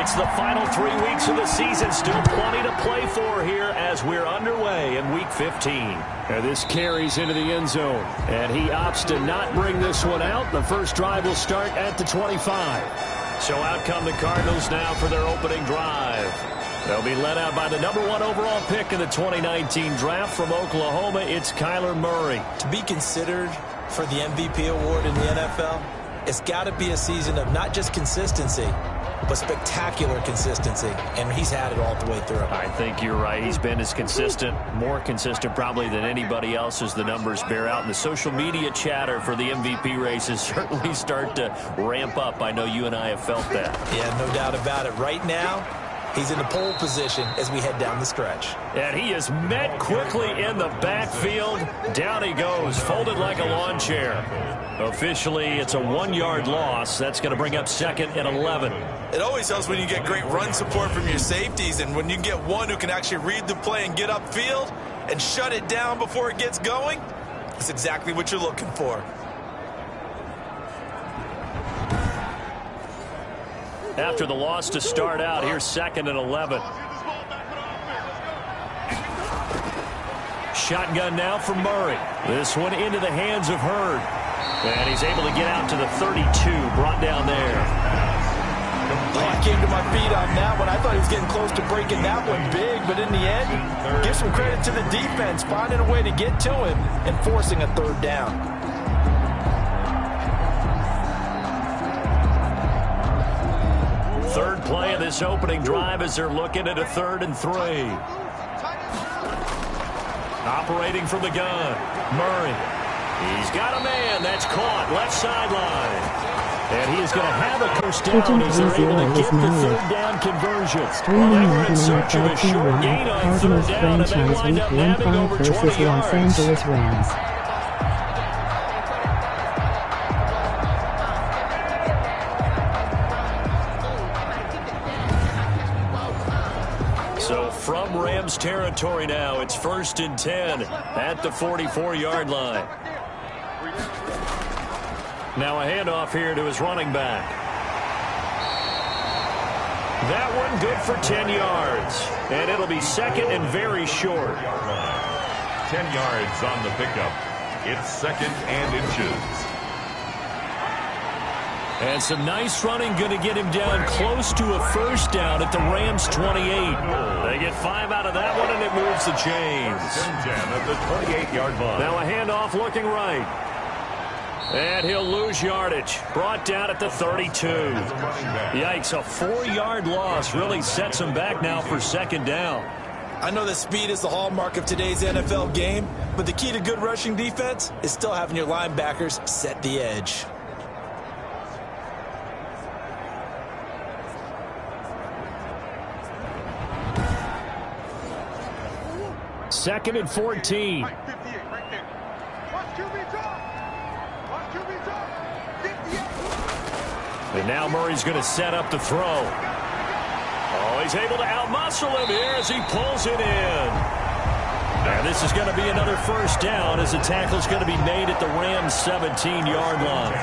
It's the final 3 weeks of the season. Still plenty to play for here as we're underway in Week 15. And this carries into the end zone. And he opts to not bring this one out. The first drive will start at the 25. So out come the Cardinals now for their opening drive. They'll be led out by the #1 overall pick in the 2019 draft from Oklahoma. It's Kyler Murray. To be considered for the MVP award in the NFL, it's got to be a season of not just consistency, but spectacular consistency, and he's had it all the way through. I think you're right. He's been as consistent, more consistent probably than anybody else as the numbers bear out. And the social media chatter for the MVP races certainly start to ramp up. I know you and I have felt that. Yeah, no doubt about it. Right now, he's in the pole position as we head down the stretch. And he is met quickly in the backfield. Down he goes, folded like a lawn chair. Officially, it's a 1-yard loss. That's going to bring up 2nd and 11. It always helps when you get great run support from your safeties, and when you get one who can actually read the play and get upfield and shut it down before it gets going, that's exactly what you're looking for. After the loss to start out, here's 2nd and 11. Shotgun now for Murray. This one into the hands of Hurd. And he's able to get out to the 32, brought down there. I came to my feet on that one. I thought he was getting close to breaking that one big, but in the end, give some credit to the defense, finding a way to get to him and forcing a 3rd down. Third play of this opening drive as they're looking at a 3rd and 3. Operating from the gun, Murray. He's got a man. That's caught. Left sideline. And he is going to have a first down as they're able to get the 3rd down conversion. Well, they were in search of a short gain on 3rd down, and they wind up nabbing over 20 yards. Los Angeles Rams. So from Rams territory now, it's 1st and 10 at the 44-yard line. Now a handoff here to his running back. That one good for 10 yards. And it'll be 2nd and very short. 10 yards on the pickup. It's 2nd and inches. And some nice running, going to get him down close to a first down at the Rams 28. They get 5 out of that one, and it moves the chains. 10 at the 28-yard line. Now a handoff looking right. And he'll lose yardage. Brought down at the 32. Yikes, a 4-yard loss really sets him back now for 2nd down. I know that speed is the hallmark of today's NFL game, but the key to good rushing defense is still having your linebackers set the edge. Second and 14. And now Murray's going to set up the throw. Oh, he's able to outmuscle him here as he pulls it in. And this is going to be another first down as the tackle's going to be made at the Rams' 17-yard line.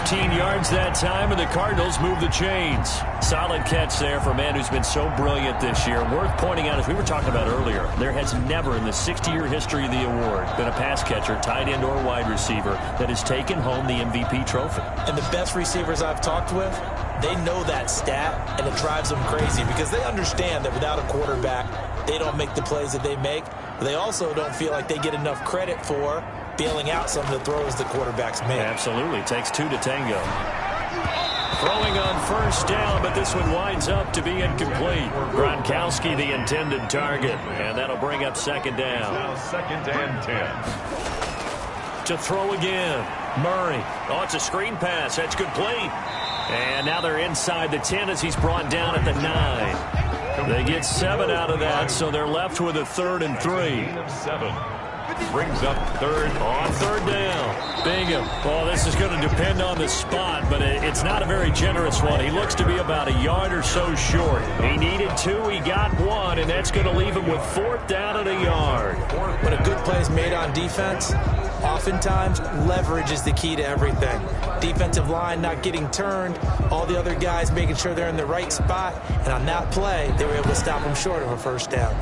15 yards that time, and the Cardinals move the chains. Solid catch there for a man who's been so brilliant this year. Worth pointing out, as we were talking about earlier, there has never in the 60-year history of the award been a pass catcher, tight end, or wide receiver that has taken home the MVP trophy. And the best receivers I've talked with, they know that stat, and it drives them crazy because they understand that without a quarterback, they don't make the plays that they make. But they also don't feel like they get enough credit for bailing out some of the throws the quarterbacks make. Absolutely. Takes 2 to tango. Throwing on first down, but this one winds up to be incomplete. Gronkowski the intended target, and that'll bring up 2nd down. Now 2nd and 10. To throw again. Murray. Oh, it's a screen pass. That's complete. And now they're inside the 10 as he's brought down at the 9. They get 7 out of that, so they're left with a 3rd and 3. Brings up third. On third down. Bingham. Well, this is going to depend on the spot, but it's not a very generous one. He looks to be about a yard or so short. He needed 2. He got 1, and that's going to leave him with 4th down and a yard. When a good play is made on defense, oftentimes leverage is the key to everything. Defensive line not getting turned, all the other guys making sure they're in the right spot, and on that play, they were able to stop him short of a first down.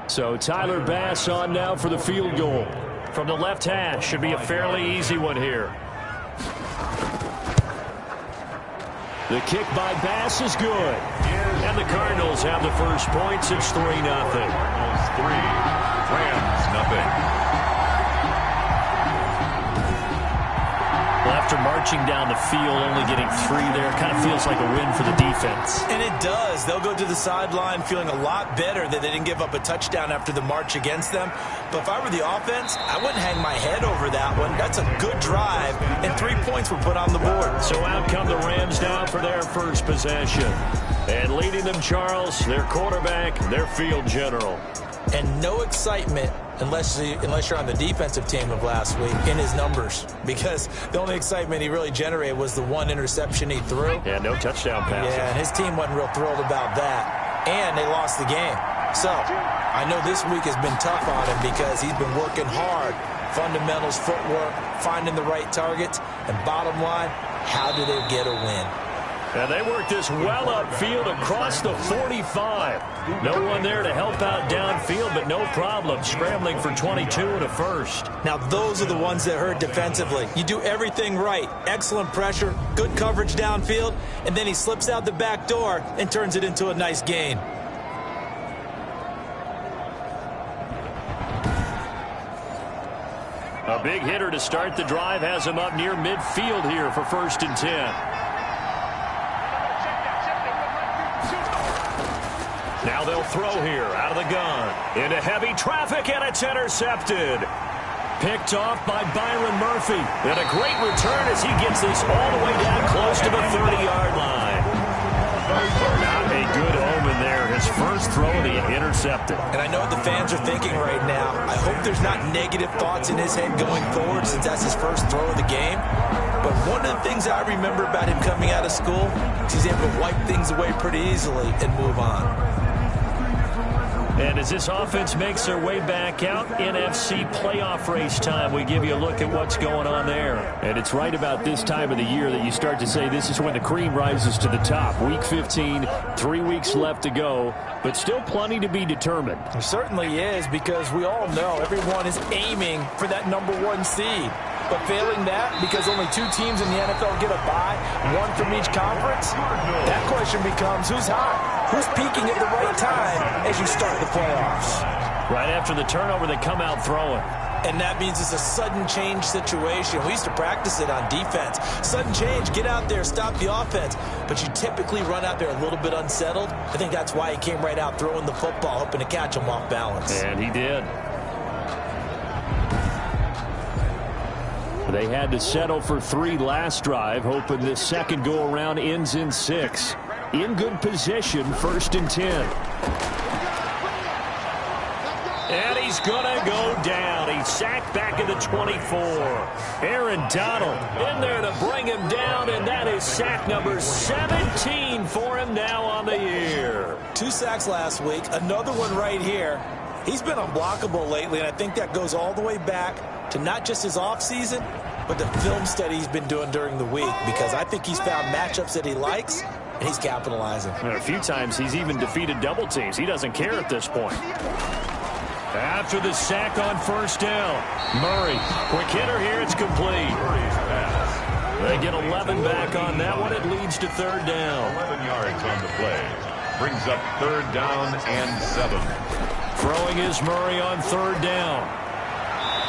So Tyler Bass on now for the field goal. From the left hash, should be a fairly easy one here. The kick by Bass is good. And the Cardinals have the first points. It's 3-0. Cardinals 3, Rams nothing. Well, after marching down the field, only getting 3 there, kind of feels like a win for the defense. And it does. They'll go to the sideline feeling a lot better that they didn't give up a touchdown after the march against them. But if I were the offense, I wouldn't hang my head over that one. That's a good drive, and 3 points were put on the board. So out come the Rams now for their first possession. And leading them, Charles, their quarterback, their field general. And no excitement unless you're on the defensive team of last week in his numbers, because the only excitement he really generated was the 1 interception he threw. Yeah, no touchdown passes. Yeah, and his team wasn't real thrilled about that. And they lost the game. So I know this week has been tough on him because he's been working hard. Fundamentals, footwork, finding the right targets. And bottom line, how do they get a win? And they work this well upfield across the 45. No one there to help out downfield, but no problem. Scrambling for 22 and a first. Now, those are the ones that hurt defensively. You do everything right. Excellent pressure, good coverage downfield, and then he slips out the back door and turns it into a nice gain. A big hitter to start the drive has him up near midfield here for 1st and 10. Now they'll throw here out of the gun. Into heavy traffic, and it's intercepted. Picked off by Byron Murphy. And a great return as he gets this all the way down close to the 30-yard line. Not a good omen there. His first throw, and he intercepted. And I know what the fans are thinking right now. I hope there's not negative thoughts in his head going forward since that's his first throw of the game. But one of the things I remember about him coming out of school is he's able to wipe things away pretty easily and move on. And as this offense makes their way back out, NFC playoff race time, we give you a look at what's going on there. And it's right about this time of the year that you start to say this is when the cream rises to the top. Week 15, 3 weeks left to go, but still plenty to be determined. There certainly is, because we all know everyone is aiming for that #1 seed. But failing that, because only 2 teams in the NFL get a bye, 1 from each conference, that question becomes who's hot? Who's peaking at the right time as you start the playoffs? Right after the turnover, they come out throwing. And that means it's a sudden change situation. We used to practice it on defense. Sudden change, get out there, stop the offense. But you typically run out there a little bit unsettled. I think that's why he came right out throwing the football, hoping to catch him off balance. And he did. They had to settle for 3 last drive, hoping this second go-around ends in 6. In good position, 1st and 10. And he's going to go down. He's sacked back at the 24. Aaron Donald in there to bring him down, and that is sack number 17 for him now on the year. 2 sacks last week, another one right here. He's been unblockable lately, and I think that goes all the way back to not just his offseason, but the film study he's been doing during the week, because I think he's found matchups that he likes, and he's capitalizing. A few times he's even defeated double teams. He doesn't care at this point. After the sack on 1st down, Murray, quick hitter here, it's complete. They get 11 back on that one. It leads to 3rd down. 11 yards on the play. Brings up 3rd down and 7. Throwing is Murray on 3rd down.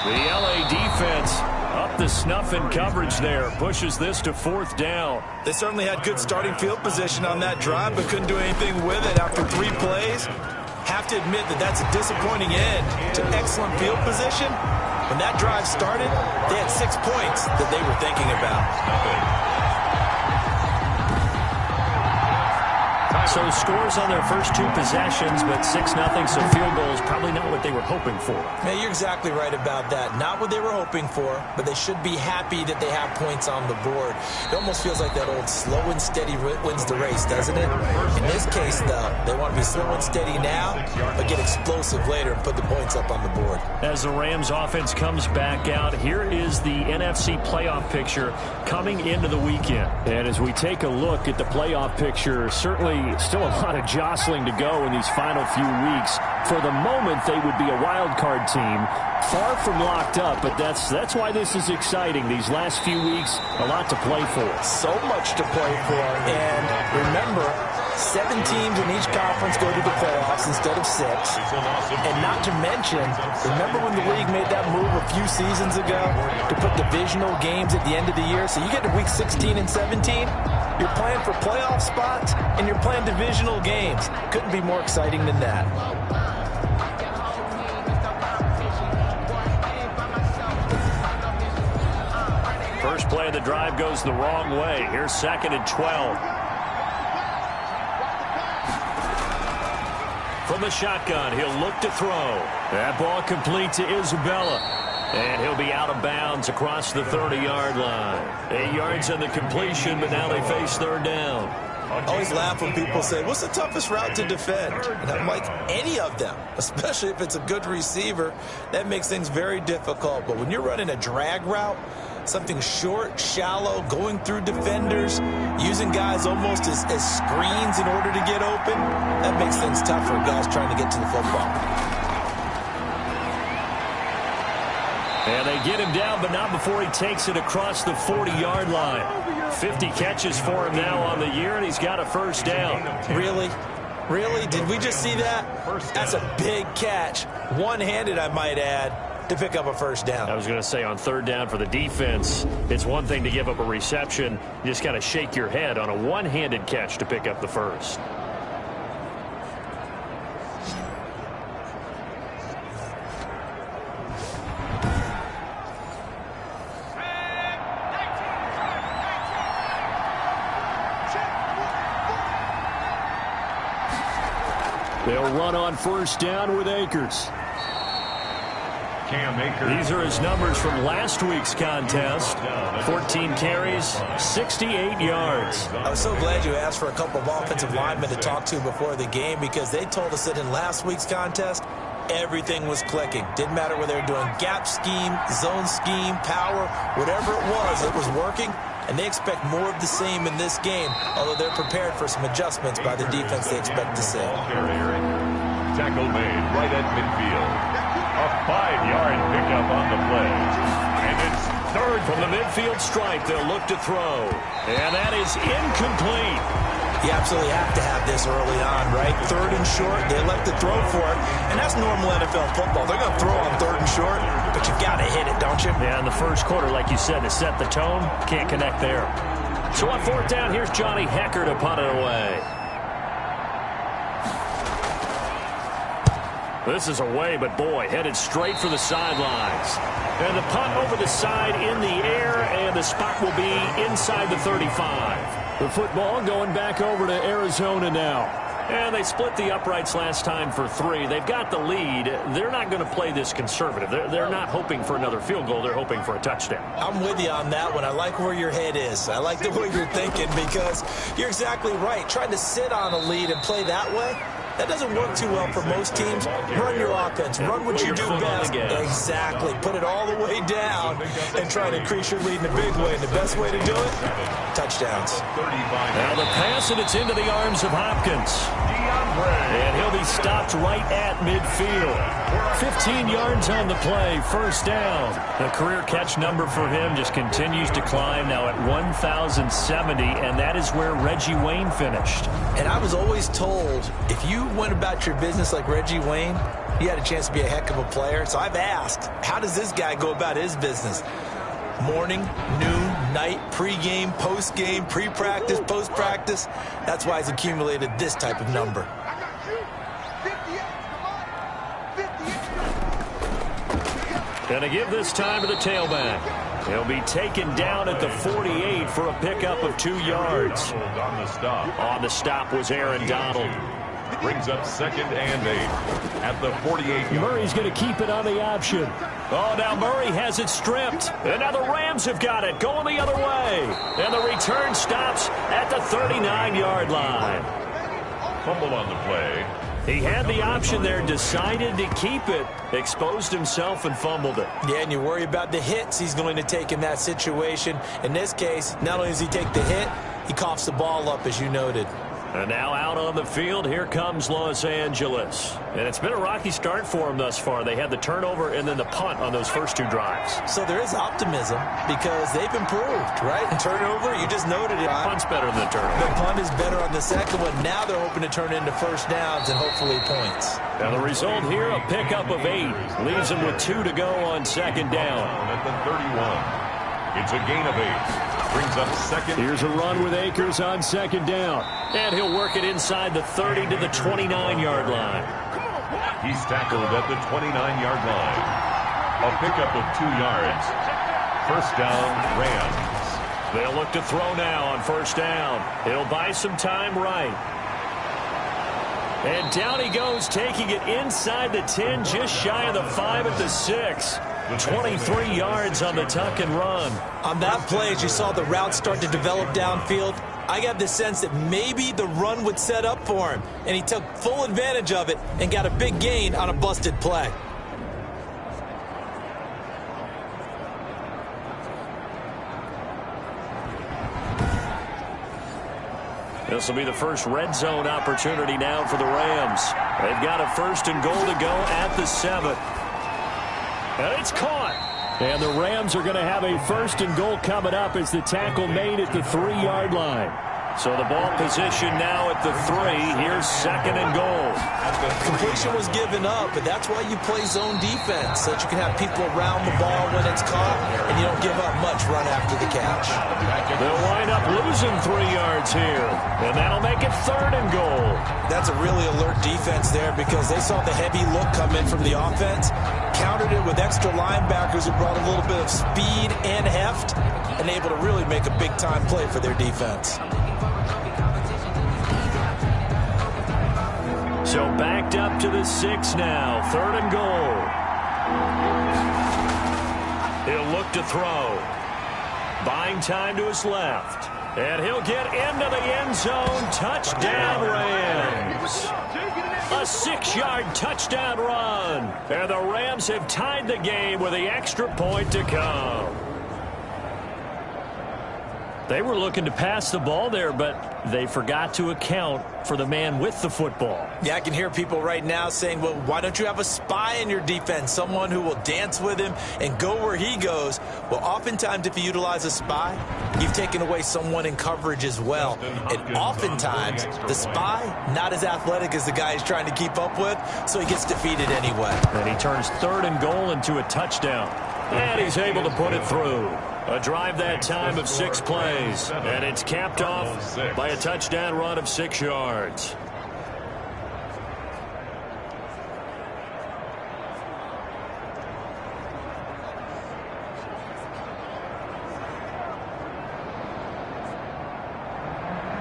The LA defense up the snuff in coverage there. Pushes this to 4th down. They certainly had good starting field position on that drive, but couldn't do anything with it after 3 plays. Have to admit that that's a disappointing end to excellent field position. When that drive started, they had 6 points that they were thinking about. So scores on their first 2 possessions, but 6-0, so field goal is probably not what they were hoping for. Man, you're exactly right about that. Not what they were hoping for, but they should be happy that they have points on the board. It almost feels like that old slow and steady wins the race, doesn't it? In this case, though, they want to be slow and steady now, but get explosive later and put the points up on the board. As the Rams offense comes back out, here is the NFC playoff picture coming into the weekend. And as we take a look at the playoff picture, certainly still a lot of jostling to go in these final few weeks. For the moment, they would be a wild card team, far from locked up, but that's why this is exciting. These last few weeks, a lot to play for. So much to play for, and remember, 7 teams in each conference go to the playoffs instead of 6. And not to mention, remember when the league made that move a few seasons ago to put divisional games at the end of the year? So you get to week 16 and 17, you're playing for playoff spots, and you're playing divisional games. Couldn't be more exciting than that. First play of the drive goes the wrong way. Here's 2nd and 12. From the shotgun, he'll look to throw. That ball complete to Isabella. And he'll be out of bounds across the 30-yard line. 8 yards on the completion, but now they face 3rd down. I always laugh when people say, what's the toughest route to defend? And I'm like, any of them, especially if it's a good receiver. That makes things very difficult. But when you're running a drag route, something short, shallow, going through defenders, using guys almost as screens in order to get open, that makes things tough for guys trying to get to the football. And they get him down, but not before he takes it across the 40-yard line. 50 catches for him now on the year, and he's got a 1st down. Really? Really? Did we just see that? That's a big catch. One-handed, I might add, to pick up a 1st down. I was going to say, on 3rd down for the defense, it's one thing to give up a reception. You just got to shake your head on a one-handed catch to pick up the 1st. They'll run on 1st down with Akers. Cam Akers. These are his numbers from last week's contest. 14 carries, 68 yards. I was so glad you asked for a couple of offensive linemen to talk to before the game, because they told us that in last week's contest, everything was clicking. Didn't matter whether they were doing gap scheme, zone scheme, power, whatever it was working. And they expect more of the same in this game, although they're prepared for some adjustments by the defense they expect to see. Tackle made right at midfield. A 5-yard pickup on the play. And it's 3rd from the midfield stripe. They'll look to throw. And that is incomplete. You absolutely have to have this early on, right? 3rd and short, they elect to throw for it. And that's normal NFL football. They're going to throw on 3rd and short, but you got to hit it, don't you? Yeah, in the first quarter, like you said, to set the tone, can't connect there. So on 4th down, here's Johnny Hecker to punt it away. This is away, but boy, headed straight for the sidelines. And the punt over the side in the air, and the spot will be inside the 35. The football going back over to Arizona now. And they split the uprights last time for 3. They've got the lead. They're not going to play this conservative. They're not hoping for another field goal. They're hoping for a touchdown. I'm with you on that one. I like where your head is. I like the way you're thinking, because you're exactly right. Trying to sit on a lead and play that way, that doesn't work too well for most teams. Run your offense. Run what you do best. Exactly. Put it all the way down and try to increase your lead in a big way. And the best way to do it, touchdowns. Now the pass, and it's into the arms of Hopkins. And he'll be stopped right at midfield. 15 yards on the play, 1st down. The career catch number for him just continues to climb, now at 1,070, and that is where Reggie Wayne finished. And I was always told, if you went about your business like Reggie Wayne, you had a chance to be a heck of a player. So I've asked, how does this guy go about his business? Morning, noon, night, pregame, postgame, pre-practice, post-practice. That's why he's accumulated this type of number. Going to give this time to the tailback. He'll be taken down at the 48 for a pickup of 2 yards. On the stop. On the stop was Aaron Donald. Brings up 2nd and 8 at the 48. Murray's going to keep it on the option. Oh, now Murray has it stripped. And now the Rams have got it, going the other way. And the return stops at the 39-yard line. Fumble on the play. He had the option there, decided to keep it, exposed himself and fumbled it. Yeah, and you worry about the hits he's going to take in that situation. In this case, not only does he take the hit, he coughs the ball up, as you noted. And now out on the field, here comes Los Angeles. And it's been a rocky start for them thus far. They had the turnover and then the punt on those first 2 drives. So there is optimism because they've improved, right? Turnover, you just noted it. Punt's better than the turnover. The punt is better on the second one. Now they're hoping to turn into first downs and hopefully points. Now the result here, a pickup of 8. Leaves them with 2 to go on 2nd down. At the 31. It's a gain of 8. Brings up 2nd. Here's a run with Akers on 2nd down. And he'll work it inside the 30 to the 29-yard line. He's tackled at the 29-yard line. A pickup of 2 yards. First down, Rams. They'll look to throw now on first down. He'll buy some time right. And down he goes, taking it inside the 10, just shy of the 5 at the 6. 23 yards on the tuck and run. On that play, as you saw the route start to develop downfield, I got the sense that maybe the run would set up for him, and he took full advantage of it and got a big gain on a busted play. This will be the first red zone opportunity now for the Rams. They've got a 1st and goal to go at the 7. And it's caught. And the Rams are going to have a 1st and goal coming up as the tackle made at the 3-yard line. So the ball position now at the 3. Here's 2nd and goal. Completion was given up, but that's why you play zone defense, so that you can have people around the ball when it's caught, and you don't give up much run after the catch. They'll wind up losing 3 yards here, and that'll make it 3rd and goal. That's a really alert defense there because they saw the heavy look come in from the offense, countered it with extra linebackers who brought a little bit of speed and heft, and able to really make a big-time play for their defense. So backed up to the 6 now. 3rd and goal. He'll look to throw. Buying time to his left. And he'll get into the end zone. Touchdown, Rams. A 6-yard touchdown run. And the Rams have tied the game with the extra point to come. They were looking to pass the ball there, but they forgot to account for the man with the football. Yeah, I can hear people right now saying, well, why don't you have a spy in your defense, someone who will dance with him and go where he goes? Well, oftentimes if you utilize a spy, you've taken away someone in coverage as well. And oftentimes, the spy, not as athletic as the guy he's trying to keep up with, so he gets defeated anyway. And he turns 3rd and goal into a touchdown. And he's able to put it through. A drive that time of 6 plays. And it's capped off by a touchdown run of 6 yards.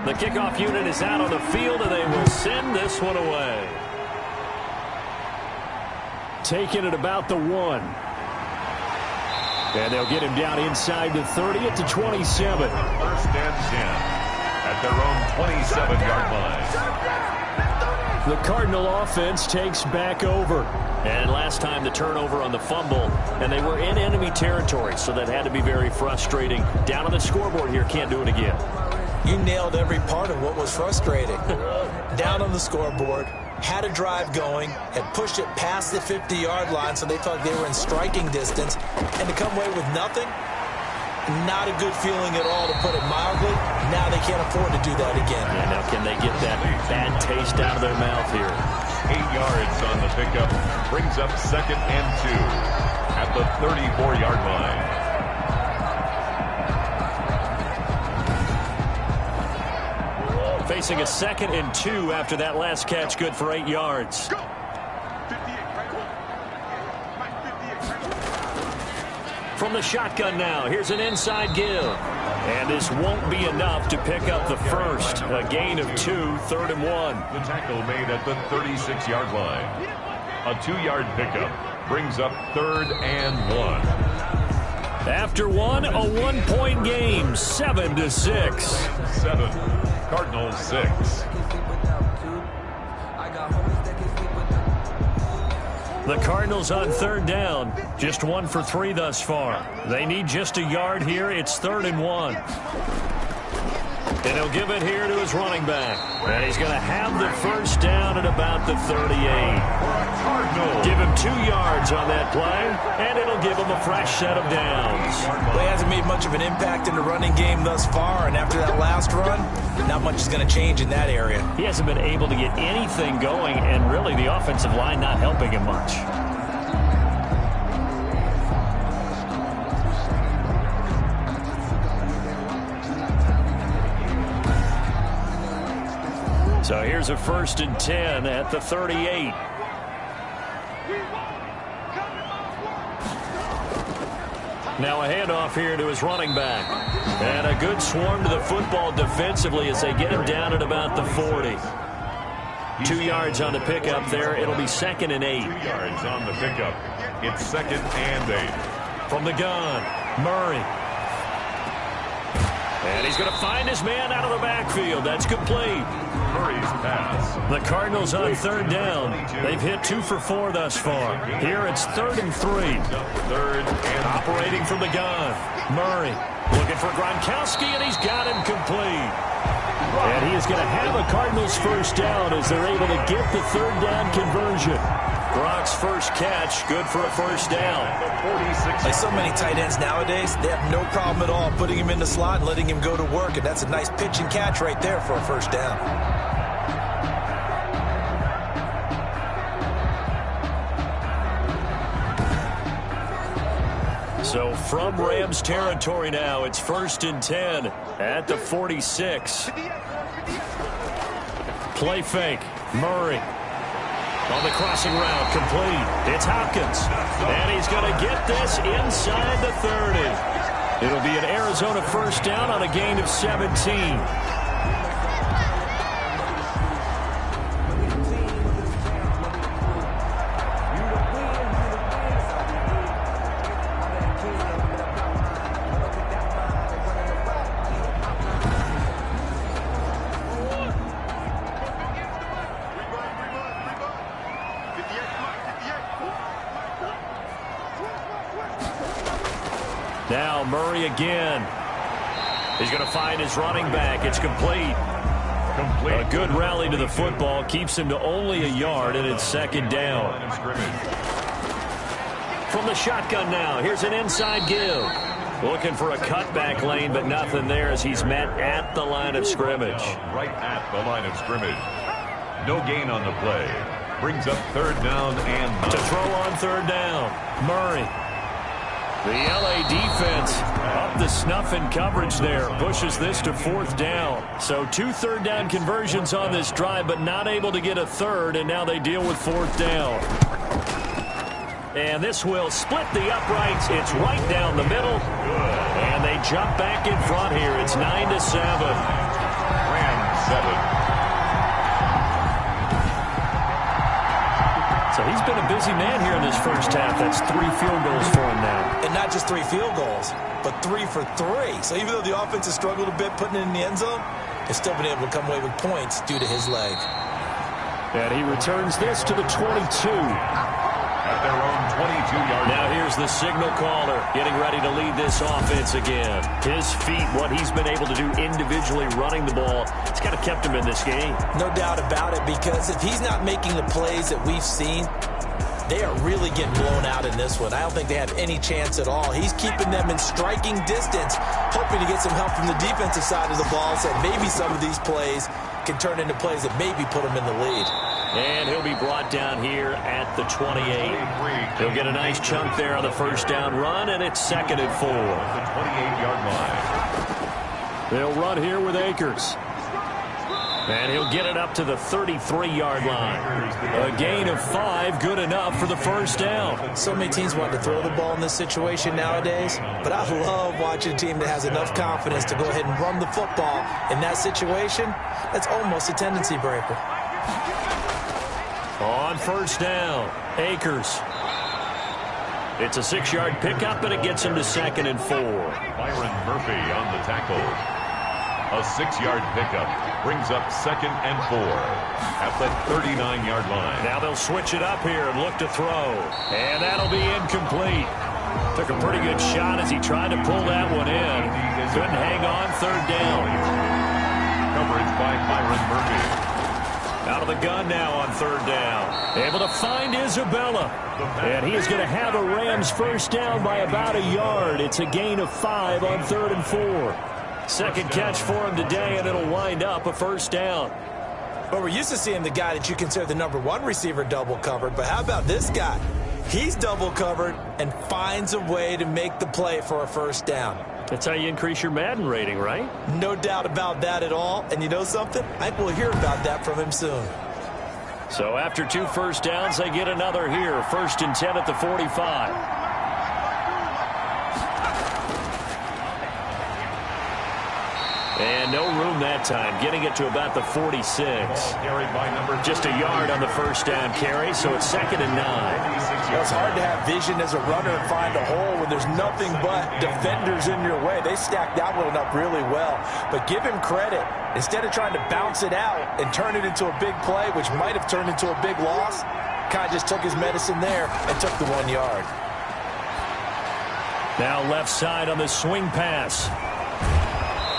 The kickoff unit is out on the field, and they will send this one away. Taking it about the 1. And they'll get him down inside the 30 at the 27. 1st and 10 at their own 27-yard line. The Cardinal offense takes back over. And last time the turnover on the fumble, and they were in enemy territory, so that had to be very frustrating. Down on the scoreboard here, can't do it again. You nailed every part of what was frustrating. Down on the scoreboard, had a drive going, had pushed it past the 50-yard line, so they thought they were in striking distance, and to come away with nothing, not a good feeling at all, to put it mildly. Now they can't afford to do that again. Yeah, now can they get that bad taste out of their mouth here? 8 yards on the pickup, brings up 2nd and 2 at the 34-yard line. Facing a 2nd and 2 after that last catch, good for 8 yards. From the shotgun now, here's an inside give. And this won't be enough to pick up the first. A gain of 2, 3rd and 1. The tackle made at the 36-yard line. A 2-yard pickup brings up 3rd and 1. After one, a 1-point game, 7-6. 7, Cardinals 6. The Cardinals on 3rd down, just 1 for 3 thus far. They need just a yard here. It's 3rd and 1. And he'll give it here to his running back. And he's going to have the first down at about the 38. Give him 2 yards on that play, and it'll give him a fresh set of downs. Well, he hasn't made much of an impact in the running game thus far, and after that last run, not much is going to change in that area. He hasn't been able to get anything going, and really the offensive line not helping him much. So here's a 1st and 10 at the 38. Now a handoff here to his running back. And a good swarm to the football defensively as they get him down at about the 40. 2 yards on the pickup there. It'll be 2nd and 8. 2 yards on the pickup. It's 2nd and 8. From the gun, Murray. And he's going to find his man out of the backfield. That's complete. Murray's pass. The Cardinals on 3rd down. They've hit 2 for 4 thus far. Here it's 3rd and 3. 3rd and operating from the gun. Murray looking for Gronkowski, and he's got him complete. And he is going to have a Cardinals first down as they're able to get the 3rd down conversion. Gronk's first catch, good for a first down. Like so many tight ends nowadays, they have no problem at all putting him in the slot and letting him go to work, and that's a nice pitch and catch right there for a first down. So from Rams territory now, it's 1st and 10 at the 46. Play fake, Murray. On the crossing route, complete. It's Hopkins. And he's going to get this inside the 30. It'll be an Arizona first down on a gain of 17. Now Murray again. He's going to find his running back. It's complete. A good rally to the football. Keeps him to only a yard, and it's 2nd down. From the shotgun now, here's an inside give. Looking for a cutback lane, but nothing there as he's met at the line of scrimmage. Right at the line of scrimmage. No gain on the play. Brings up 3rd down and 9. To throw on 3rd down, Murray. The LA defense up the snuff in coverage there. Pushes this to 4th down. So 2 3rd down conversions on this drive, but not able to get a 3rd, and now they deal with 4th down. And this will split the uprights. It's right down the middle. And they jump back in front here. It's 9-7. Rams 7. So he's been a busy man here in this first half. That's 3 field goals for him now. And not just 3 field goals, but 3 for 3. So even though the offense has struggled a bit putting it in the end zone, they've still been able to come away with points due to his leg. And he returns this to the 22. At their own 22-yard line. Now here's the signal caller getting ready to lead this offense again. His feet, what he's been able to do individually running the ball, it's kind of kept him in this game. No doubt about it, because if he's not making the plays that we've seen, they are really getting blown out in this one. I don't think they have any chance at all. He's keeping them in striking distance, hoping to get some help from the defensive side of the ball, so maybe some of these plays can turn into plays that maybe put him in the lead. And he'll be brought down here at the 28. He'll get a nice chunk there on the first down run, and it's 2nd and 4. The 28-yard line. They'll run here with Akers. And he'll get it up to the 33-yard line. A gain of 5, good enough for the first down. So many teams want to throw the ball in this situation nowadays, but I love watching a team that has enough confidence to go ahead and run the football. In that situation, that's almost a tendency breaker. On first down, Akers. It's a 6-yard pickup, and it gets him to 2nd and 4. Byron Murphy on the tackle. A 6-yard pickup brings up 2nd and 4 at the 39-yard line. Now they'll switch it up here and look to throw. And that'll be incomplete. Took a pretty good shot as he tried to pull that one in. Couldn't hang on, 3rd down. Coverage by Byron Murphy. Out of the gun now on 3rd down. Able to find Isabella. And he is going to have a Rams first down by about a yard. It's a gain of 5 on 3rd and 4. Second catch for him today, and it'll wind up a first down. But we're used to seeing the guy that you consider the #1 receiver double covered. But how about this guy? He's double covered and finds a way to make the play for a first down. That's how you increase your Madden rating, right? No doubt about that at all. And you know something? I think we'll hear about that from him soon. So after 2 first downs, they get another here. 1st and 10 at the 45. And no room that time, getting it to about the 46. Just a yard on the first down carry, so it's 2nd and 9. Well, it's hard to have vision as a runner and find a hole when there's nothing but defenders in your way. They stacked that one up really well. But give him credit. Instead of trying to bounce it out and turn it into a big play, which might have turned into a big loss, kind of just took his medicine there and took the 1 yard. Now left side on the swing pass.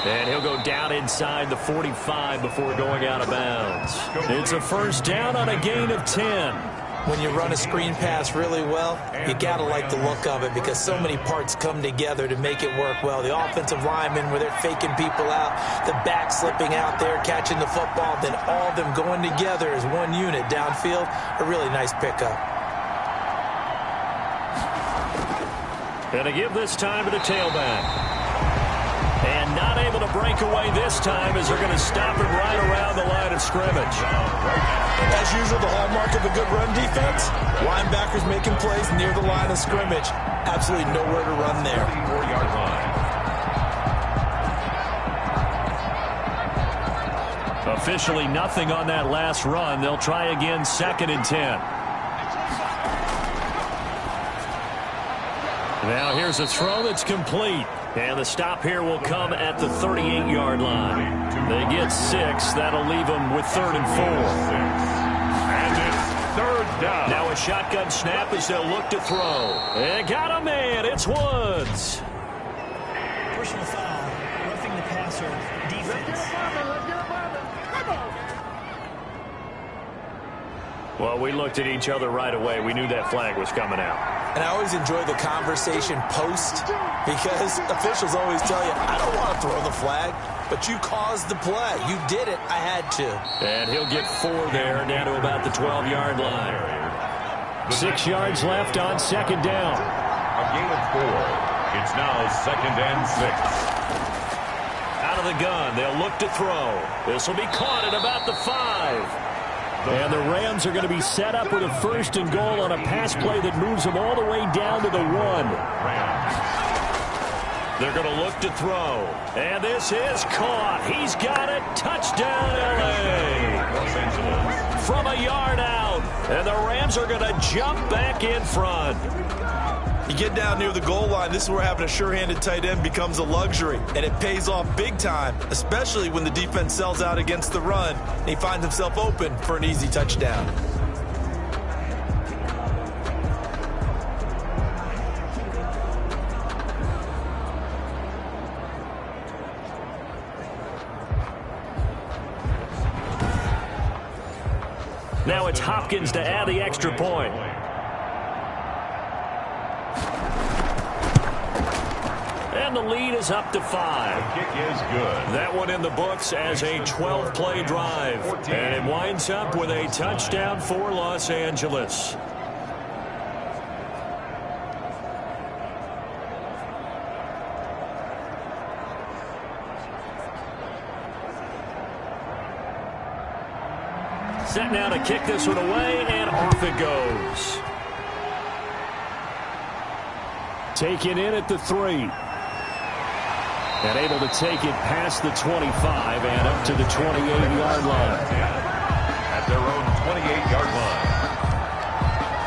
And he'll go down inside the 45 before going out of bounds. It's a first down on a gain of 10. When you run a screen pass really well, you got to like the look of it because so many parts come together to make it work well. The offensive linemen, where they're faking people out, the back slipping out there, catching the football, then all of them going together as one unit downfield. A really nice pickup. And to give this time to the tailback. And not able to break away this time as they're going to stop him right around the line of scrimmage. As usual, the hallmark of a good run defense, linebackers making plays near the line of scrimmage. Absolutely nowhere to run there. 4-yard line. Officially nothing on that last run. They'll try again, 2nd and 10. Now here's a throw that's complete. And the stop here will come at the 38-yard line. They get 6. That'll leave them with 3rd and 4. And it's 3rd down. Now a shotgun snap as they'll look to throw. And got a man. It's Woods. Personal foul. Roughing the passer. Defense. Well, we looked at each other right away. We knew that flag was coming out. And I always enjoy the conversation post because officials always tell you, I don't want to throw the flag, but you caused the play. You did it. I had to. And he'll get 4 there, down to about the 12-yard line. 6 yards left on 2nd down. A gain of 4. It's now 2nd and 6. Out of the gun, they'll look to throw. This will be caught at about the 5. And the Rams are going to be set up with a 1st and goal on a pass play that moves them all the way down to the 1. They're going to look to throw. And this is caught. He's got it. Touchdown, L.A. From a yard out. And the Rams are going to jump back in front. You get down near the goal line, this is where having a sure-handed tight end becomes a luxury, and it pays off big time, especially when the defense sells out against the run, and he finds himself open for an easy touchdown. Now it's Hopkins to add the extra point. And the lead is up to 5. The kick is good. That one in the books as a 12-play drive. And it winds up with a touchdown for Los Angeles. Set now to kick this one away, and off it goes. Taken in at the 3. And able to take it past the 25 and up to the 28-yard line. At their own 28-yard line.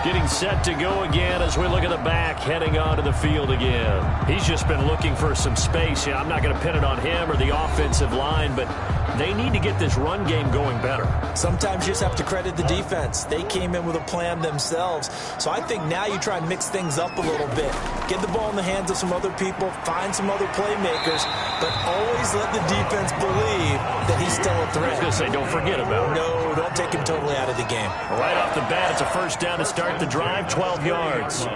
Getting set to go again as we look at the back heading onto the field again. He's just been looking for some space. I'm not going to pin it on him or the offensive line, but they need to get this run game going better. Sometimes you just have to credit the defense. They came in with a plan themselves. So I think now you try and mix things up a little bit. Get the ball in the hands of some other people, find some other playmakers, but always let the defense believe that he's still a threat. I was going to say, don't forget about it. No, don't take him totally out of the game. Right off the bat, it's a first down to start the drive, 12 yards.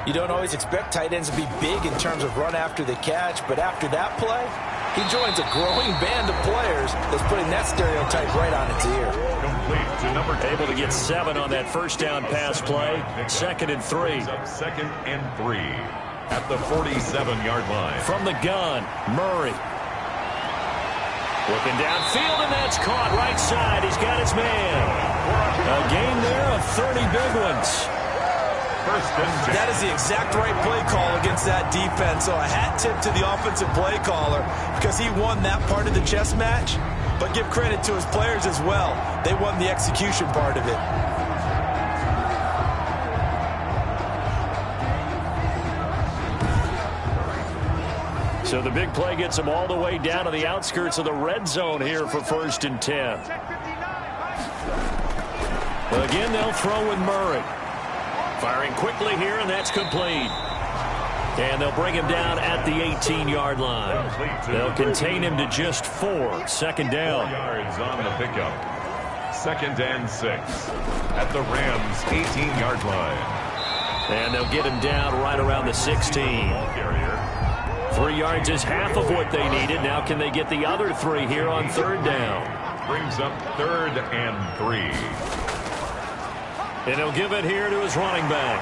You don't always expect tight ends to be big in terms of run after the catch, but after that play, he joins a growing band of players that's putting that stereotype right on its ear. Complete to number 2. Able to get 7 on that first down pass play. 2nd and 3. 2nd and 3 at the 47-yard line. From the gun, Murray. Looking downfield, and that's caught right side. He's got his man. A gain there of 30 big ones. First and 10. That is the exact right play call against that defense. So a hat tip to the offensive play caller because he won that part of the chess match. But give credit to his players as well. They won the execution part of it. So the big play gets him all the way down to the outskirts of the red zone here for 1st and 10. Again, they'll throw with Murray. Firing quickly here, and that's complete. And they'll bring him down at the 18-yard line. They'll contain him to just 4. 2nd down. 4 yards on the pickup. 2nd and 6 at the Rams' 18-yard line. And they'll get him down right around the 16. 3 yards is half of what they needed. Now can they get the other 3 here on 3rd down? Brings up 3rd and 3. And he'll give it here to his running back.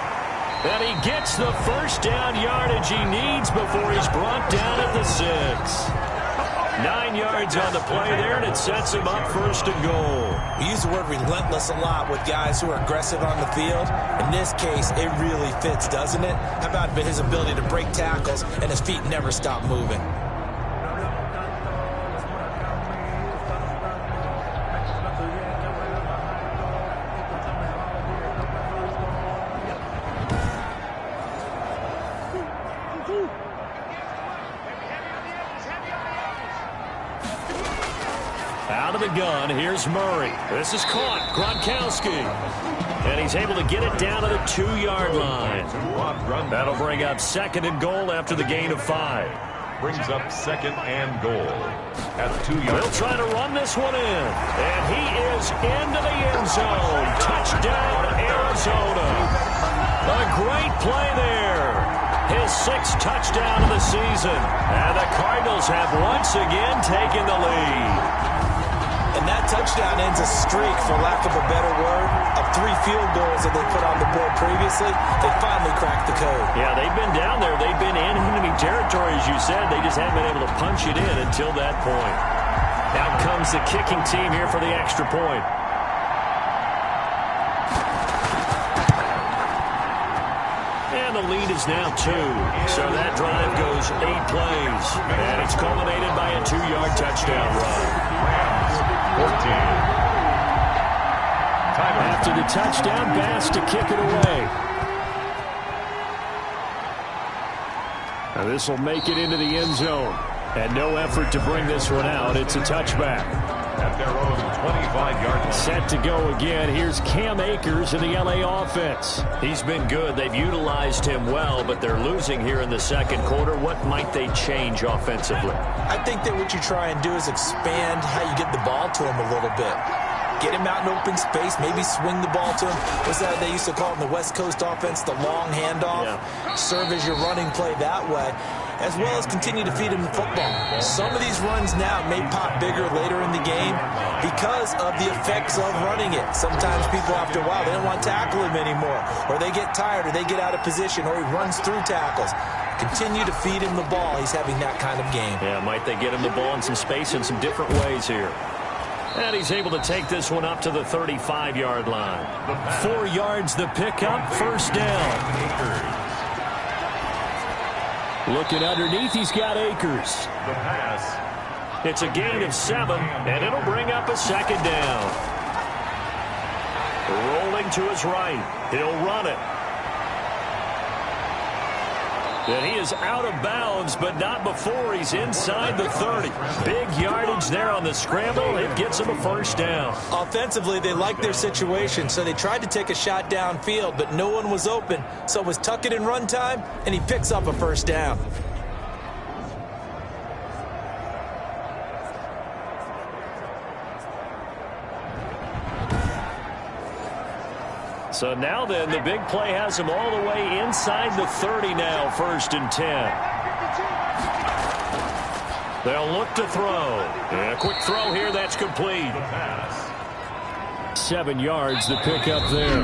And he gets the first down yardage he needs before he's brought down at the 6. 9 yards on the play there, and it sets him up 1st and goal. We use the word relentless a lot with guys who are aggressive on the field. In this case, it really fits, doesn't it? How about his ability to break tackles and his feet never stop moving? Out of the gun, here's Murray. This is caught, Gronkowski. And he's able to get it down to the 2-yard line. That'll bring up 2nd and goal after the gain of 5. Brings up 2nd and goal at the 2 yards. They'll try to run this one in. And he is into the end zone. Touchdown, Arizona. A great play there. His 6th touchdown of the season. And the Cardinals have once again taken the lead. And that touchdown ends a streak, for lack of a better word, of 3 field goals that they put on the board previously. They finally cracked the code. Yeah, they've been down there. They've been in enemy territory, as you said. They just haven't been able to punch it in until that point. Now comes the kicking team here for the extra point. And the lead is now 2. So that drive goes 8 plays. And it's culminated by a 2-yard touchdown run. 14. After the touchdown, Bass to kick it away. Now this will make it into the end zone. And no effort to bring this one out. It's a touchback. At their own 25-yard line. Set to go again. Here's Cam Akers in the LA offense. He's been good. They've utilized him well, but they're losing here in the 2nd quarter. What might they change offensively? I think that what you try and do is expand how you get the ball to him a little bit. Get him out in open space, maybe swing the ball to him. What's that they used to call it in the West Coast offense, the long handoff? Yeah. Serve as your running play that way, as well as continue to feed him the football. Some of these runs now may pop bigger later in the game because of the effects of running it. Sometimes people, after a while, they don't want to tackle him anymore, or they get tired, or they get out of position, or he runs through tackles. Continue to feed him the ball. He's having that kind of game. Yeah, might they get him the ball in some space in some different ways here. And he's able to take this one up to the 35-yard line. 4 yards the pickup, first down. Looking underneath, he's got Akers. The pass. It's a gain of 7, and it'll bring up a second down. Rolling to his right. He'll run it. And he is out of bounds, but not before he's inside the 30. Big yardage there on the scramble. It gets him a first down. Offensively, they liked their situation, so they tried to take a shot downfield, but no one was open. So it was tuck it in run time, and he picks up a first down. So now then, the big play has him all the way inside the 30 now, 1st and 10. They'll look to throw. And a quick throw here, that's complete. 7 yards, the pickup there.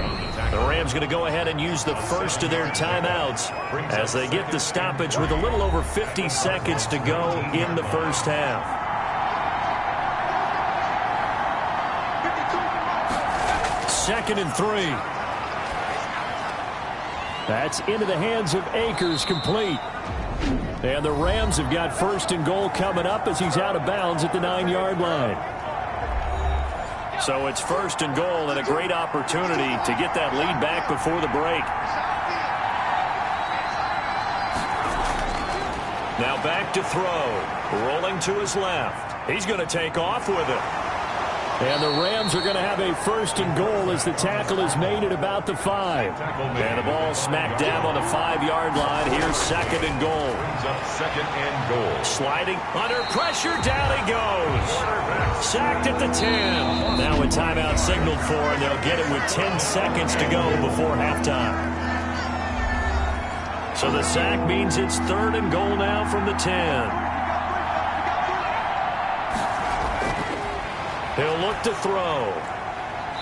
The Rams going to go ahead and use the first of their timeouts as they get the stoppage with a little over 50 seconds to go in the first half. Second and 3. That's into the hands of Akers, complete. And the Rams have got 1st and goal coming up as he's out of bounds at the 9-yard line. So it's 1st and goal and a great opportunity to get that lead back before the break. Now back to throw. Rolling to his left. He's going to take off with it. And the Rams are going to have a 1st and goal as the tackle is made at about the 5. And the ball smacked down on the 5-yard line. Here's 2nd and goal. Brings up 2nd and goal. Sliding under pressure. Down he goes. Sacked at the 10. Now a timeout signaled for, and they'll get it with 10 seconds to go before halftime. So the sack means it's 3rd and goal now from the 10. He'll look to throw.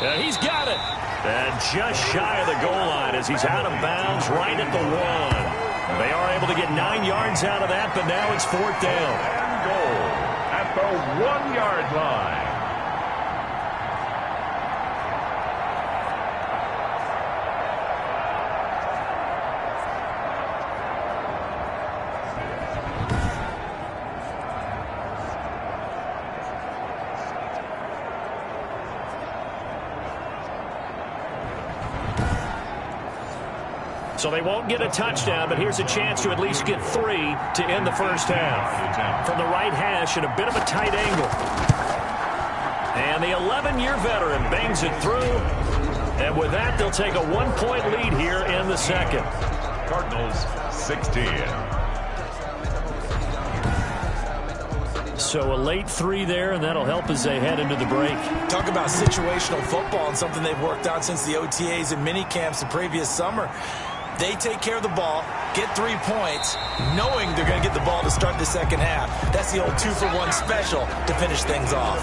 And he's got it. And just shy of the goal line as he's out of bounds right at the 1. They are able to get 9 yards out of that, but now it's 4th down. And goal at the 1-yard line. So they won't get a touchdown, but here's a chance to at least get 3 to end the first half. From the right hash at a bit of a tight angle. And the 11-year veteran bangs it through. And with that, they'll take a 1-point lead here in the second. Cardinals 16. So a late 3 there, and that'll help as they head into the break. Talk about situational football and something they've worked on since the OTAs and mini camps the previous summer. They take care of the ball, get 3 points, knowing they're going to get the ball to start the second half. That's the old 2-for-1 special to finish things off.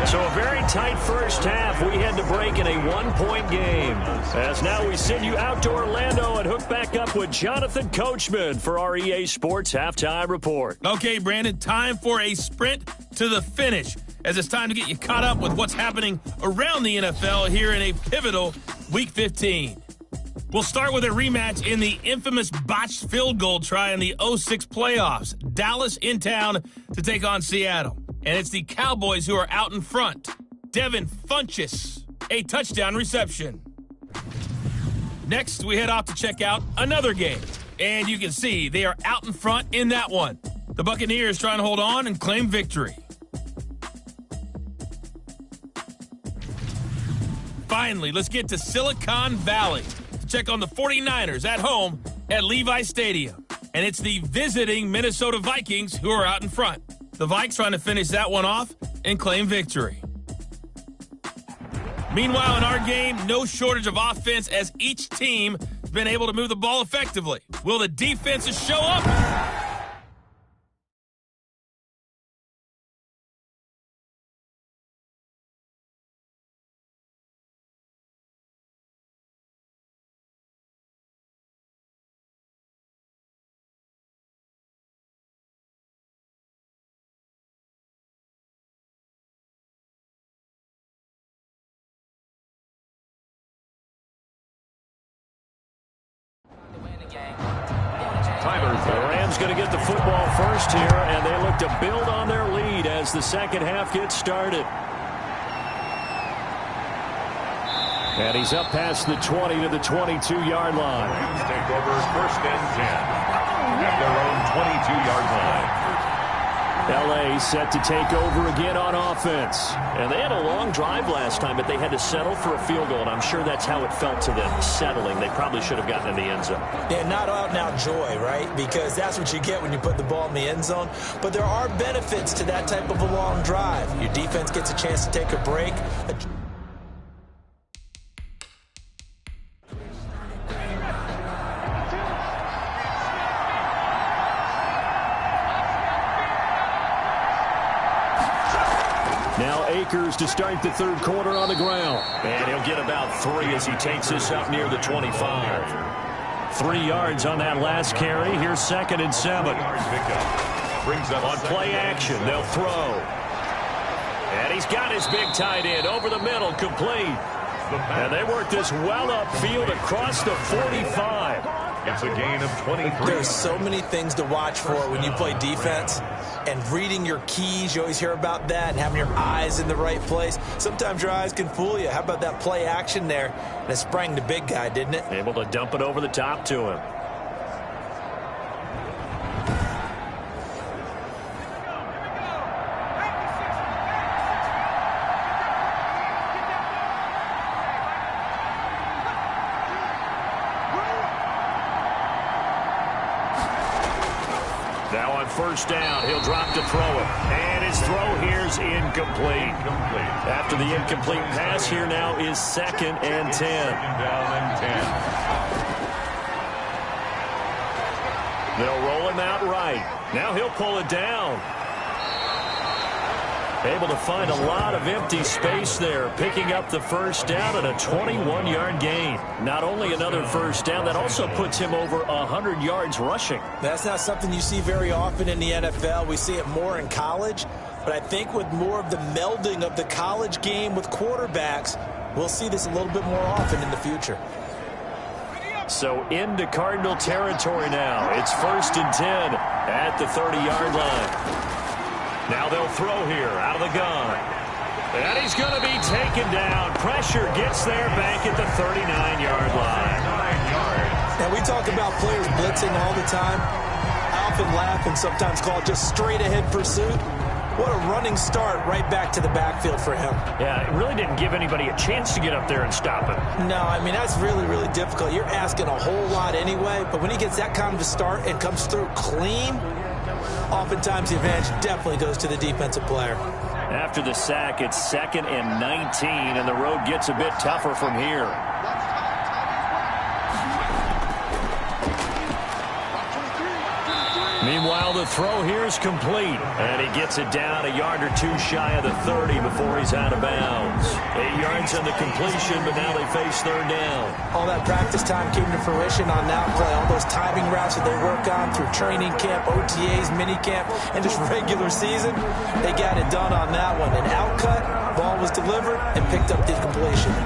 So a very tight first half. We head to break in a 1-point game. As now we send you out to Orlando and hook back up with Jonathan Coachman for our EA Sports Halftime Report. Okay, Brandon, time for a sprint to the finish, as it's time to get you caught up with what's happening around the NFL here in a pivotal Week 15. We'll start with a rematch in the infamous botched field goal try in the 06 playoffs. Dallas in town to take on Seattle. And it's the Cowboys who are out in front. Devin Funchess, a touchdown reception. Next, we head off to check out another game. And you can see they are out in front in that one. The Buccaneers trying to hold on and claim victory. Finally, let's get to Silicon Valley. Check on the 49ers at home at Levi Stadium. And it's the visiting Minnesota Vikings who are out in front. The Vikes trying to finish that one off and claim victory. Meanwhile, in our game, no shortage of offense as each team has been able to move the ball effectively. Will the defenses show up? Murphy. The Rams going to get the football first here, and they look to build on their lead as the second half gets started. And he's up past the 20 to the 22-yard line. Rams take over first and 10 at their own 22-yard line. L.A. set to take over again on offense. And they had a long drive last time, but they had to settle for a field goal, and I'm sure that's how it felt to them, settling. They probably should have gotten in the end zone. Yeah, not out-and-out joy, right? Because that's what you get when you put the ball in the end zone. But there are benefits to that type of a long drive. Your defense gets a chance to take a break. Now Akers to start the third quarter on the ground. And he'll get about 3 as he takes this up near the 25. 3 yards on that last carry. Here's 2nd and 7. On play action, they'll throw. And he's got his big tight end over the middle, complete. And they work this well upfield across the 45. It's a gain of 23. There's so many things to watch for when you play defense. And reading your keys, you always hear about that, and having your eyes in the right place. Sometimes your eyes can fool you. How about that play action there? And it sprang the big guy, didn't it? Able to dump it over the top to him. Now on first down, he'll drop to throw it. And his throw here's incomplete. After the incomplete pass, here now is 2nd and 10. Second down and 10. They'll roll him out right. Now he'll pull it down. Able to find a lot of empty space there, picking up the first down and a 21-yard gain. Not only another first down, that also puts him over 100 yards rushing. That's not something you see very often in the NFL. We see it more in college. But I think with more of the melding of the college game with quarterbacks, we'll see this a little bit more often in the future. So into Cardinal territory now. It's 1st and 10 at the 30-yard line. Now they'll throw here out of the gun. And he's going to be taken down. Pressure gets there back at the 39-yard line. And we talk about players blitzing all the time. I often laugh and sometimes call it just straight-ahead pursuit. What a running start right back to the backfield for him. Yeah, it really didn't give anybody a chance to get up there and stop him. No, I mean, that's really, really difficult. You're asking a whole lot anyway, but when he gets that kind of a start and comes through clean, oftentimes the advantage definitely goes to the defensive player. After the sack, it's 2nd and 19, and the road gets a bit tougher from here. Meanwhile, the throw here is complete, and he gets it down a yard or 2 shy of the 30 before he's out of bounds. 8 yards on the completion, but now they face 3rd down. All that practice time came to fruition on that play. All those timing routes that they work on through training camp, OTAs, minicamp, and just regular season, they got it done on that one. An outcut, ball was delivered, and picked up the completion.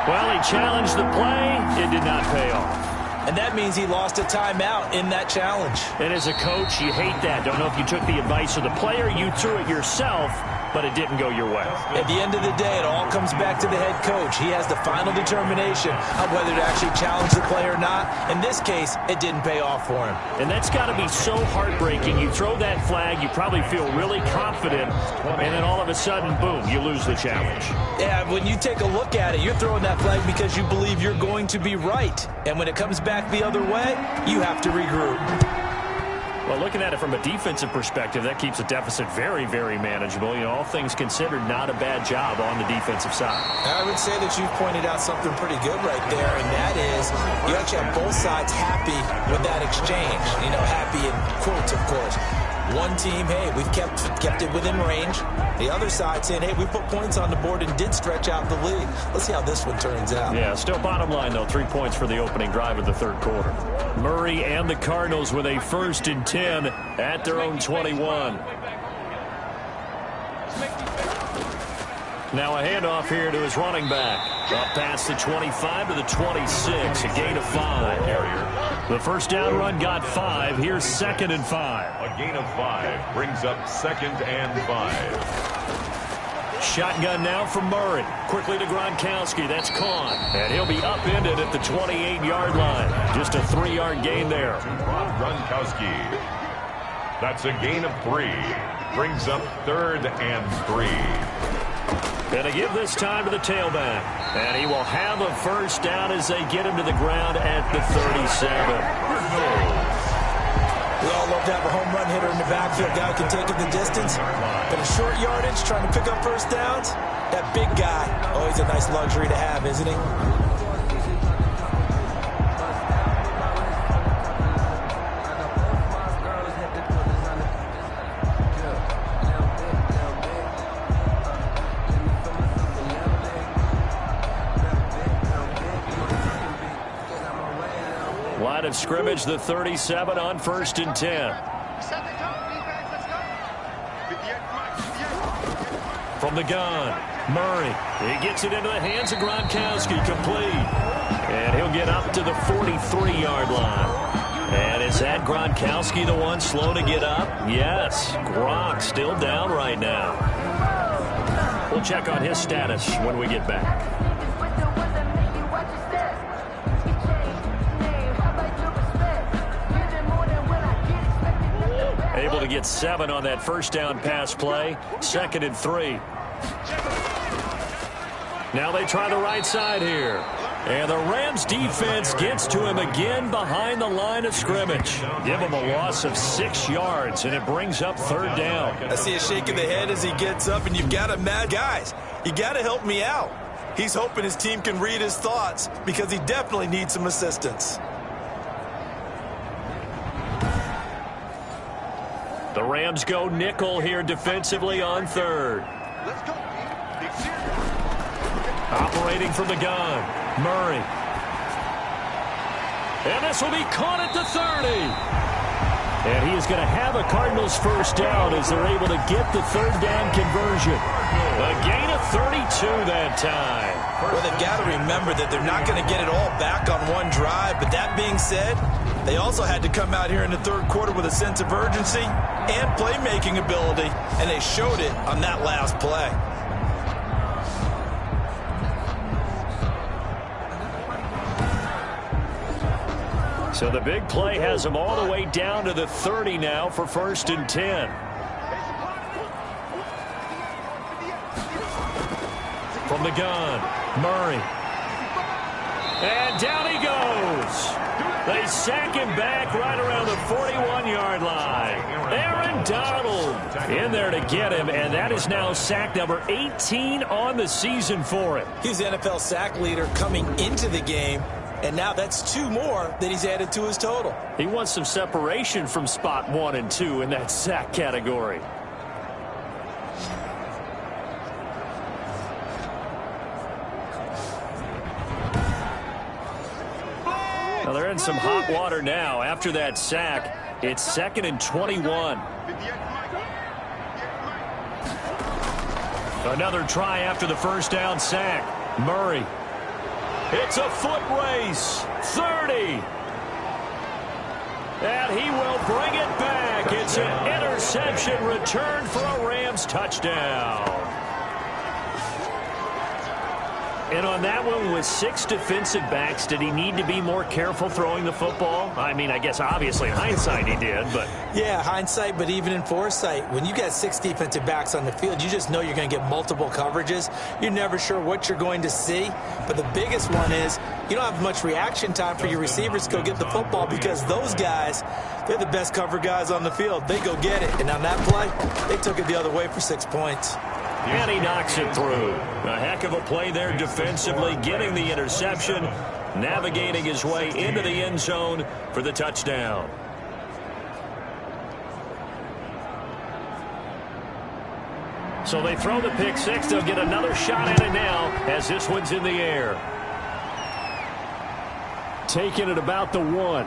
Well, he challenged the play. It did not pay off. And that means he lost a timeout in that challenge. And as a coach, you hate that. Don't know if you took the advice of the player, you threw it yourself, but it didn't go your way. At the end of the day, it all comes back to the head coach. He has the final determination of whether to actually challenge the play or not. In this case, it didn't pay off for him. And that's got to be so heartbreaking. You throw that flag, you probably feel really confident, and then all of a sudden, boom, you lose the challenge. Yeah, when you take a look at it, you're throwing that flag because you believe you're going to be right. And when it comes back the other way, you have to regroup. Well, looking at it from a defensive perspective, that keeps the deficit very, very manageable. You know, all things considered, not a bad job on the defensive side. I would say that you've pointed out something pretty good right there, and that is you actually have both sides happy with that exchange. You know, happy in quotes, of course. One team, hey, we've kept it within range. The other side saying, hey, we put points on the board and did stretch out the lead. Let's see how this one turns out. Yeah, still bottom line, though, 3 points for the opening drive of the third quarter. Murray and the Cardinals with a 1st and 10 at their own 21. Now a handoff here to his running back. Up past the 25 to the 26, a gain of 5. The first down run got 5. Here's 2nd and 5. A gain of 5 brings up 2nd and 5. Shotgun now from Murray. Quickly to Gronkowski. That's caught. And he'll be upended at the 28-yard line. Just a 3-yard gain there. Gronkowski. That's a gain of 3. Brings up 3rd and 3. Going to give this time to the tailback. And he will have a first down as they get him to the ground at the 37. We all love to have a home run hitter in the backfield. Guy can take it the distance. But a short yardage, trying to pick up first downs, that big guy, always a nice luxury to have, isn't he? Line of scrimmage, the 37 on 1st and 10. From the gun, Murray. He gets it into the hands of Gronkowski, complete. And he'll get up to the 43-yard line. And is that Gronkowski the one slow to get up? Yes, Gronk still down right now. We'll check on his status when we get back. Able to get 7 on that first down pass play. 2nd and 3. Now they try the right side here. And the Rams defense gets to him again behind the line of scrimmage. Give him a loss of 6 yards, and it brings up 3rd down. I see a shake of the head as he gets up, and you've got to, guys, you got to help me out. He's hoping his team can read his thoughts because he definitely needs some assistance. The Rams go nickel here defensively on 3rd. Operating from the gun, Murray. And this will be caught at the 30. And he is going to have a Cardinals first down as they're able to get the 3rd down conversion. A gain of 32 that time. Well, they've got to remember that they're not going to get it all back on one drive. But that being said, they also had to come out here in the 3rd quarter with a sense of urgency and playmaking ability, and they showed it on that last play. So the big play has them all the way down to the 30 now for 1st and 10. From the gun, Murray. And down he goes. They sack him back right around the 41-yard line. Aaron Donald in there to get him, and that is now sack number 18 on the season for him. He's the NFL sack leader coming into the game, and now that's 2 more that he's added to his total. He wants some separation from spot 1 and 2 in that sack category. Now they're in some hot water now. After that sack, it's 2nd and 21. Another try after the first down sack. Murray. It's a foot race. 30. And he will bring it back. It's an interception return for a Rams touchdown. And on that one, with 6 defensive backs, did he need to be more careful throwing the football? I mean, I guess obviously in hindsight he did, but... Yeah, hindsight, but even in foresight, when you got 6 defensive backs on the field, you just know you're going to get multiple coverages. You're never sure what you're going to see. But the biggest one is you don't have much reaction time for your receivers to go get the football because those guys, they're the best cover guys on the field. They go get it. And on that play, they took it the other way for 6 points. And he knocks it through. A heck of a play there defensively, getting the interception, navigating his way into the end zone for the touchdown. So they throw the pick six. They'll get another shot at it now as this one's in the air. Taking it about the 1.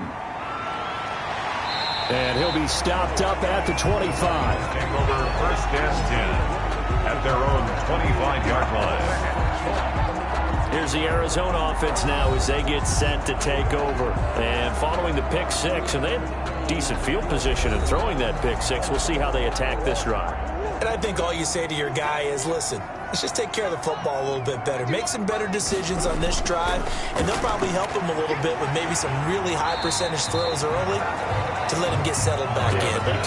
And he'll be stopped up at the 25. Take over first and 10 at their own 25-yard line. Here's the Arizona offense now as they get set to take over. And following the pick six, and they have decent field position in throwing that pick six. We'll see how they attack this drive. And I think all you say to your guy is, listen, let's just take care of the football a little bit better. Make some better decisions on this drive, and they'll probably help him a little bit with maybe some really high percentage throws early to let him get settled back in. But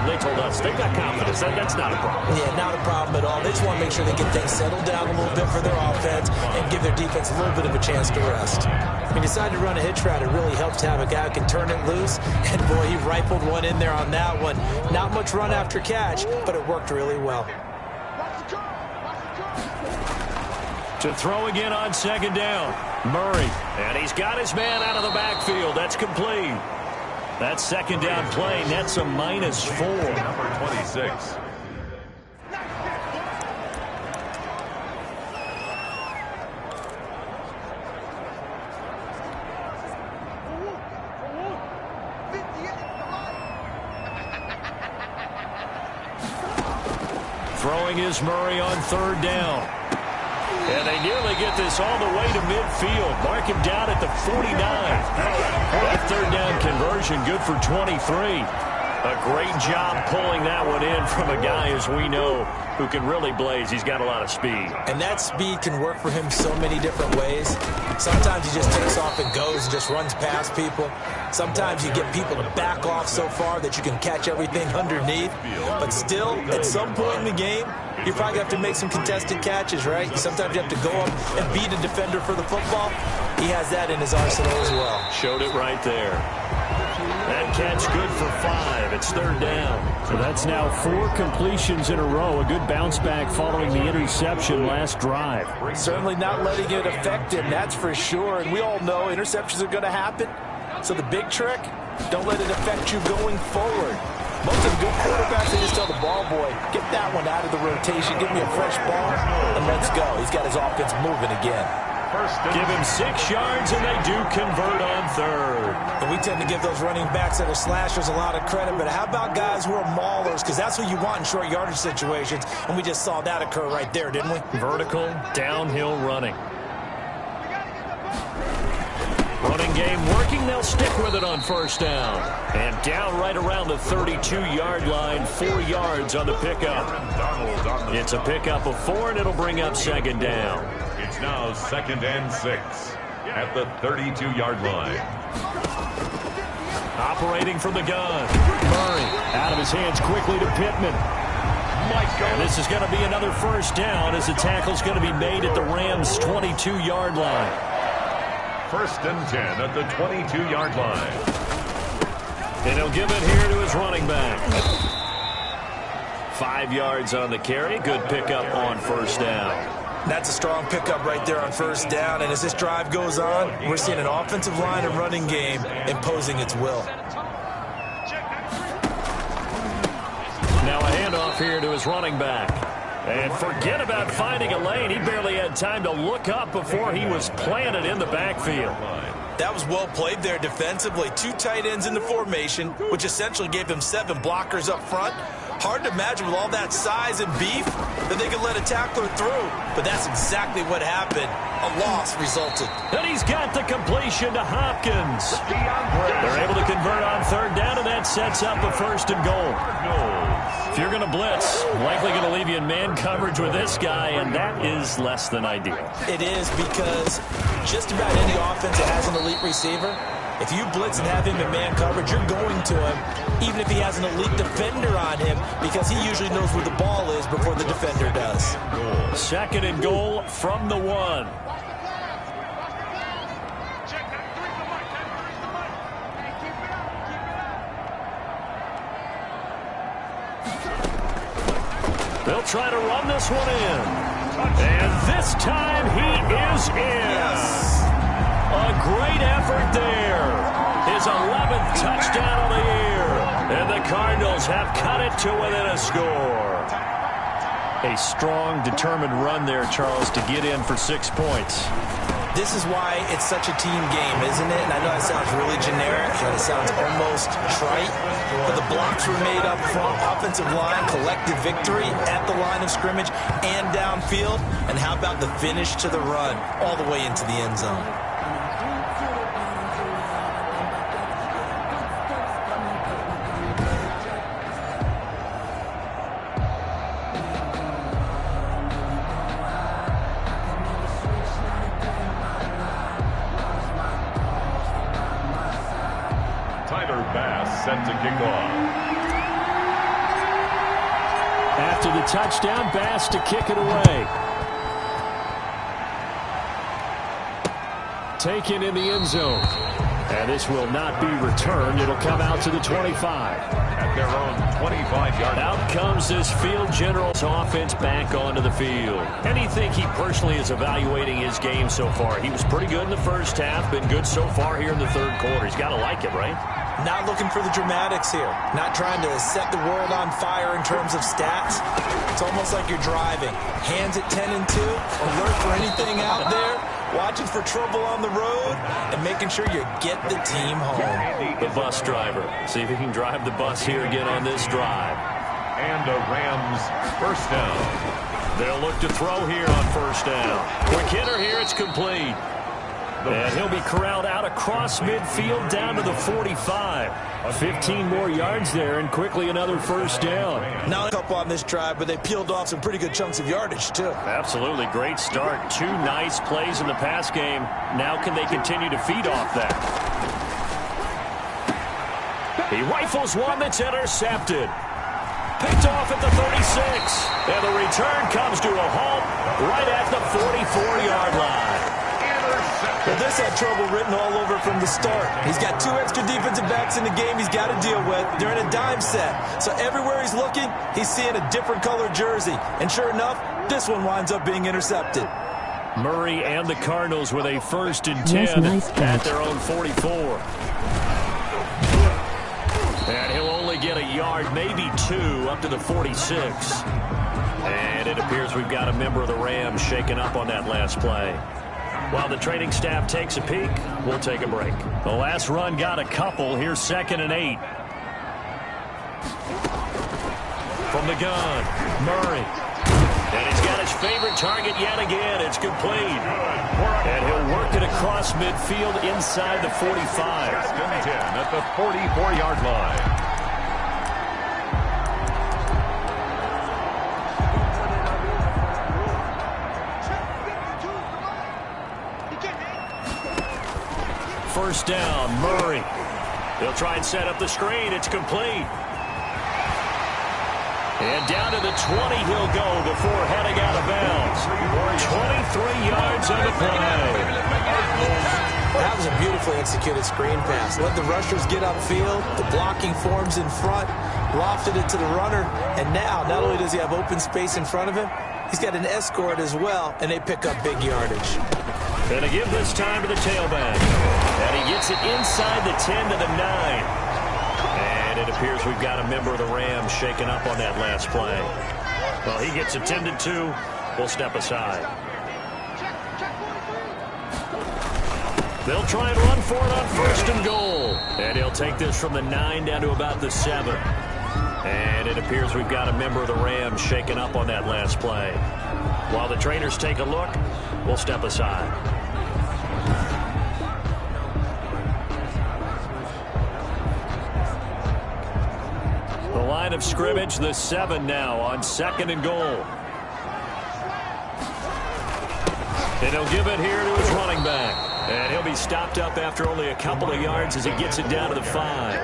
they told us they've got confidence. That's not a problem. Yeah, not a problem at all. They just want to make sure they get things settled down a little bit for their offense and give their defense a little bit of a chance to rest. He decided to run a hitch route. It really helps to have a guy who can turn it loose. And, boy, he rifled one in there on that one. Not much run after catch, but it worked really well. To throw again on second down. Murray. And he's got his man out of the backfield. That's complete. That second down play nets a -4. Number 26. Throwing is Murray on third down. And they nearly get this all the way to midfield. Mark him down at the 49. That third down conversion good for 23. A great job pulling that one in from a guy, as we know, who can really blaze. He's got a lot of speed. And that speed can work for him so many different ways. Sometimes he just takes off and goes and just runs past people. Sometimes you get people to back off so far that you can catch everything underneath. But still, at some point in the game, you're probably going to have to make some contested catches, right? Sometimes you have to go up and beat a defender for the football. He has that in his arsenal as well. Showed it right there. That catch good for 5. It's third down. So that's now 4 completions in a row. A good bounce back following the interception last drive. Certainly not letting it affect him, that's for sure. And we all know interceptions are going to happen. So the big trick, don't let it affect you going forward. Most of the good quarterbacks, they just tell the ball boy, get that one out of the rotation, give me a fresh ball, and let's go. He's got his offense moving again. Give him 6 yards, and they do convert on third. And we tend to give those running backs that are slashers a lot of credit, but how about guys who are maulers? Because that's what you want in short yardage situations, and we just saw that occur right there, didn't we? Vertical, downhill running. Running game working. They'll stick with it on first down. And down right around the 32-yard line, 4 yards on the pickup. It's a pickup of 4, and it'll bring up second down. It's now 2nd and 6 at the 32-yard line. Operating from the gun. Murray out of his hands quickly to Pittman. And this is going to be another first down as the tackle's going to be made at the Rams' 22-yard line. 1st and 10 at the 22-yard line. And he'll give it here to his running back. 5 yards on the carry. Good pickup on first down. That's a strong pickup right there on first down. And as this drive goes on, we're seeing an offensive line and running game imposing its will. Now a handoff here to his running back. And forget about finding a lane. He barely had time to look up before he was planted in the backfield. That was well played there defensively. 2 tight ends in the formation, which essentially gave him 7 blockers up front. Hard to imagine with all that size and beef that they could let a tackler through. But that's exactly what happened. A loss resulted. And he's got the completion to Hopkins. They're able to convert on third down, and that sets up a 1st and goal. If you're going to blitz, likely going to leave you in man coverage with this guy, and that is less than ideal. It is, because just about any offense that has an elite receiver, if you blitz and have him in man coverage, you're going to him, even if he has an elite defender on him, because he usually knows where the ball is before the defender does. 2nd and goal from the 1. They'll try to run this one in. And this time he is in. Yes. A great effort there. His 11th touchdown of the year. And the Cardinals have cut it to within a score. A strong, determined run there, Charles, to get in for 6 points. This is why it's such a team game, isn't it? And I know that sounds really generic, and it sounds almost trite, but the blocks were made up front, offensive line, collective victory at the line of scrimmage and downfield. And how about the finish to the run all the way into the end zone? Set to kick off. After the touchdown, Bass to kick it away. Taken in the end zone. And this will not be returned. It'll come out to the 25. At their own 25-yard line. Out comes this Field Generals offense back onto the field. And you think he personally is evaluating his game so far? He was pretty good in the first half, been good so far here in the third quarter. He's got to like it, right? Not looking for the dramatics here. Not trying to set the world on fire in terms of stats. It's almost like you're driving. Hands at 10 and 2. Alert for anything out there. Watching for trouble on the road. And making sure you get the team home. The bus driver. See if he can drive the bus here again on this drive. And a Rams first down. They'll look to throw here on first down. Quick hitter here. It's complete. And he'll be corralled out across midfield down to the 45. 15 more yards there, and quickly another first down. Now up on this drive, but they peeled off some pretty good chunks of yardage, too. Absolutely. Great start. 2 nice plays in the pass game. Now can they continue to feed off that? He rifles one that's intercepted. Picked off at the 36. And the return comes to a halt right at the 44-yard line. Well, this had trouble written all over from the start. He's got 2 extra defensive backs in the game he's got to deal with. They're in a dime set. So everywhere he's looking, he's seeing a different color jersey. And sure enough, this one winds up being intercepted. Murray and the Cardinals with a 1st and 10 at their own 44. And he'll only get a yard, maybe 2, up to the 46. And it appears we've got a member of the Rams shaken up on that last play. While the training staff takes a peek, we'll take a break. The last run got a couple. Here's 2nd and 8. From the gun, Murray. And he's got his favorite target yet again. It's complete. And he'll work it across midfield inside the 45. 2nd and 10 at the 44-yard line. First down, Murray. They'll try and set up the screen. It's complete. And down to the 20 he'll go before heading out of bounds. 23 yards on the play. That was a beautifully executed screen pass. Let the rushers get upfield. The blocking forms in front. Lofted it to the runner. And now, not only does he have open space in front of him, he's got an escort as well, and they pick up big yardage. Gonna give this time to the tailback. And he gets it inside the 10 to the 9. And it appears we've got a member of the Rams shaken up on that last play. Well, he gets attended to. We'll step aside. They'll try and run for it on 1st and goal. And he'll take this from the 9 down to about the 7. And it appears we've got a member of the Rams shaken up on that last play. While the trainers take a look, we'll step aside. The line of scrimmage, the 7 now on 2nd and goal. And he'll give it here to his running back. And he'll be stopped up after only a couple of yards as he gets it down to the 5.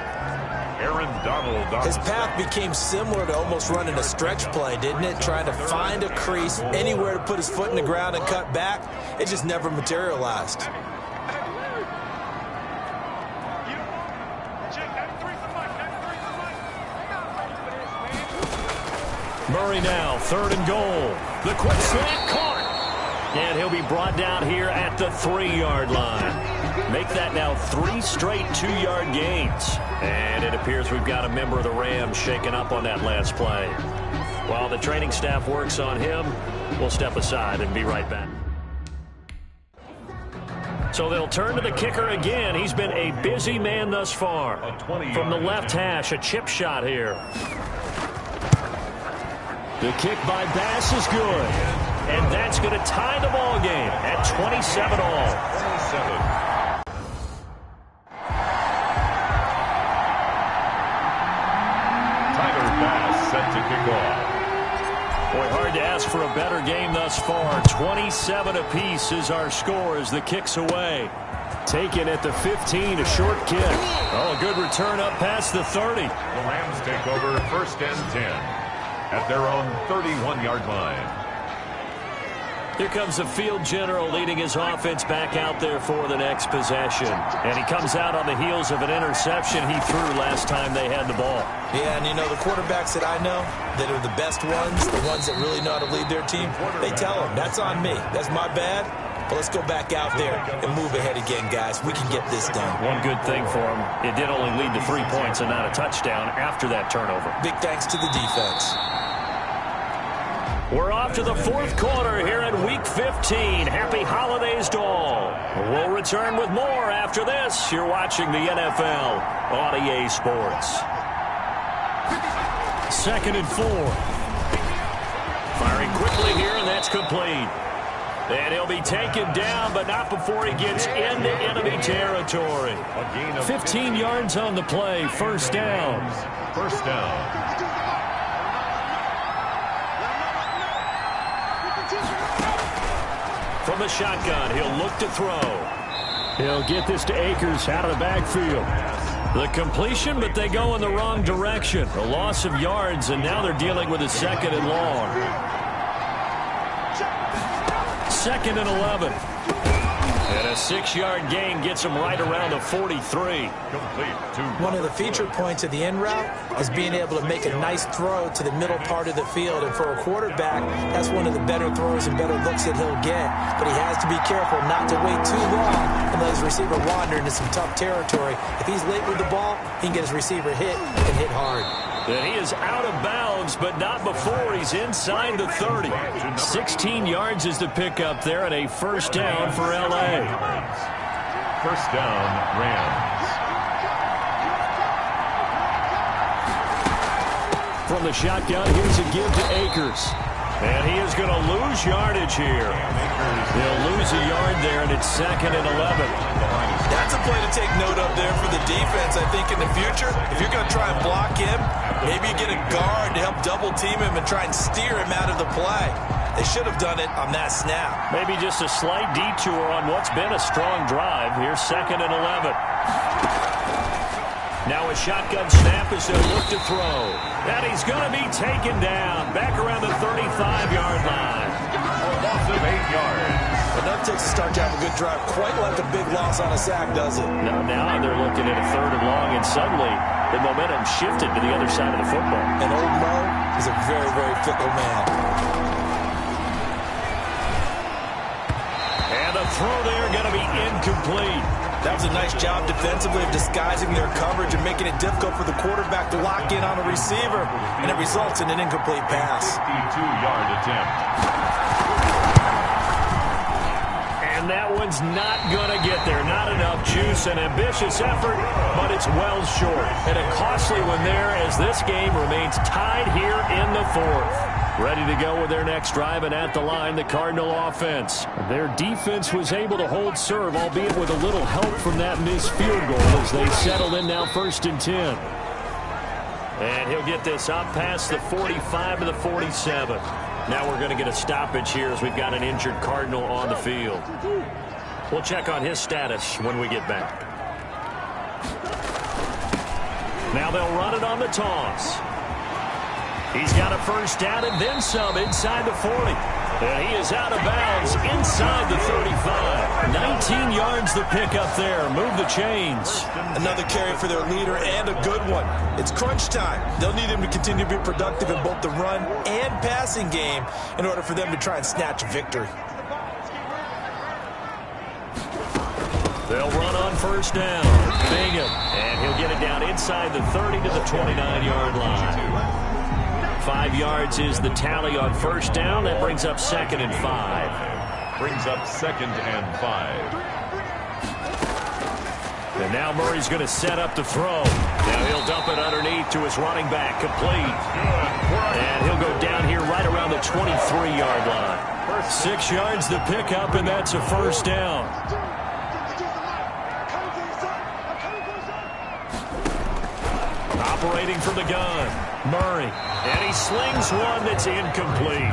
Aaron Donald. His path became similar to almost running a stretch play, didn't it? Trying to find a crease, anywhere to put his foot in the ground and cut back. It just never materialized. Murray now, 3rd and goal. The quick slant caught. And he'll be brought down here at the 3-yard line. Make that now 3 straight 2-yard gains. And it appears we've got a member of the Rams shaken up on that last play. While the training staff works on him, we'll step aside and be right back. So they'll turn to the kicker again. He's been a busy man thus far. From the left hash, a chip shot here. The kick by Bass is good. And that's going to tie the ball game at 27 all. 27. Set to kick off. Boy, hard to ask for a better game thus far. 27 apiece is our score as the kick's away. Taken at the 15, a short kick. Oh, a good return up past the 30. The Rams take over 1st and 10 at their own 31-yard line. Here comes the field general leading his offense back out there for the next possession. And he comes out on the heels of an interception he threw last time they had the ball. Yeah, and you know, the quarterbacks that I know that are the best ones, the ones that really know how to lead their team, they tell them, that's on me. That's my bad. But let's go back out there and move ahead again, guys. We can get this done. One good thing for him, it did only lead to 3 points and not a touchdown after that turnover. Big thanks to the defense. We're off to the 4th quarter here in Week 15. Happy holidays to all. We'll return with more after this. You're watching the NFL on EA Sports. 2nd and 4. Firing quickly here, and that's complete. And he'll be taken down, but not before he gets into enemy territory. 15 yards on the play. 1st down. 1st down. From the shotgun, he'll look to throw. He'll get this to Akers out of the backfield. The completion, but they go in the wrong direction. A loss of yards, and now they're dealing with a 2nd and long. 2nd and 11. And a 6-yard gain gets him right around the 43. One of the feature points of the in route is being able to make a nice throw to the middle part of the field. And for a quarterback, that's one of the better throws and better looks that he'll get. But he has to be careful not to wait too long and let his receiver wander into some tough territory. If he's late with the ball, he can get his receiver hit and hit hard. And he is out of bounds, but not before he's inside the 30. 16 yards is the pickup there, and a 1st down for L.A. 1st down, Rams. From the shotgun, here's a give to Akers. And he is going to lose yardage here. He'll lose a yard there, and it's 2nd and 11. That's a play to take note of there for the defense, I think, in the future. If you're going to try and block him, maybe you get a guard to help double-team him and try and steer him out of the play. They should have done it on that snap. Maybe just a slight detour on what's been a strong drive. Here's 2nd and 11. Now a shotgun snap as they'll look to throw. And he's going to be taken down back around the 35-yard line. A loss of 8 yards. Enough takes to start to have a good drive. Quite like a big loss on a sack, does it? Now they're looking at a 3rd and long, and suddenly the momentum shifted to the other side of the football. And old Mo is a very, very fickle man. And a throw there going to be incomplete. That was a nice job defensively of disguising their coverage and making it difficult for the quarterback to lock in on a receiver, and it results in an incomplete pass. 52-yard attempt. And that one's not going to get there. Not enough juice. An ambitious effort, but it's well short. And a costly one there as this game remains tied here in the 4th. Ready to go with their next drive, and at the line, the Cardinal offense. Their defense was able to hold serve, albeit with a little help from that missed field goal as they settle in now 1st and 10. And he'll get this up past the 45 to the 47. Now we're going to get a stoppage here as we've got an injured Cardinal on the field. We'll check on his status when we get back. Now they'll run it on the toss. He's got a 1st down and then some inside the 40. And he is out of bounds inside the 35. 19 yards the pickup there. Move the chains. Another carry for their leader and a good one. It's crunch time. They'll need him to continue to be productive in both the run and passing game in order for them to try and snatch a victory. They'll run on 1st down. Bingham. And he'll get it down inside the 30 to the 29-yard line. 5 yards is the tally on first down. That brings up 2nd and 5. Brings up 2nd and 5. And now Murray's going to set up the throw. Now he'll dump it underneath to his running back, complete. And he'll go down here right around the 23-yard line. 6 yards the pickup, and that's a first down. Operating from the gun, Murray. And he slings one that's incomplete.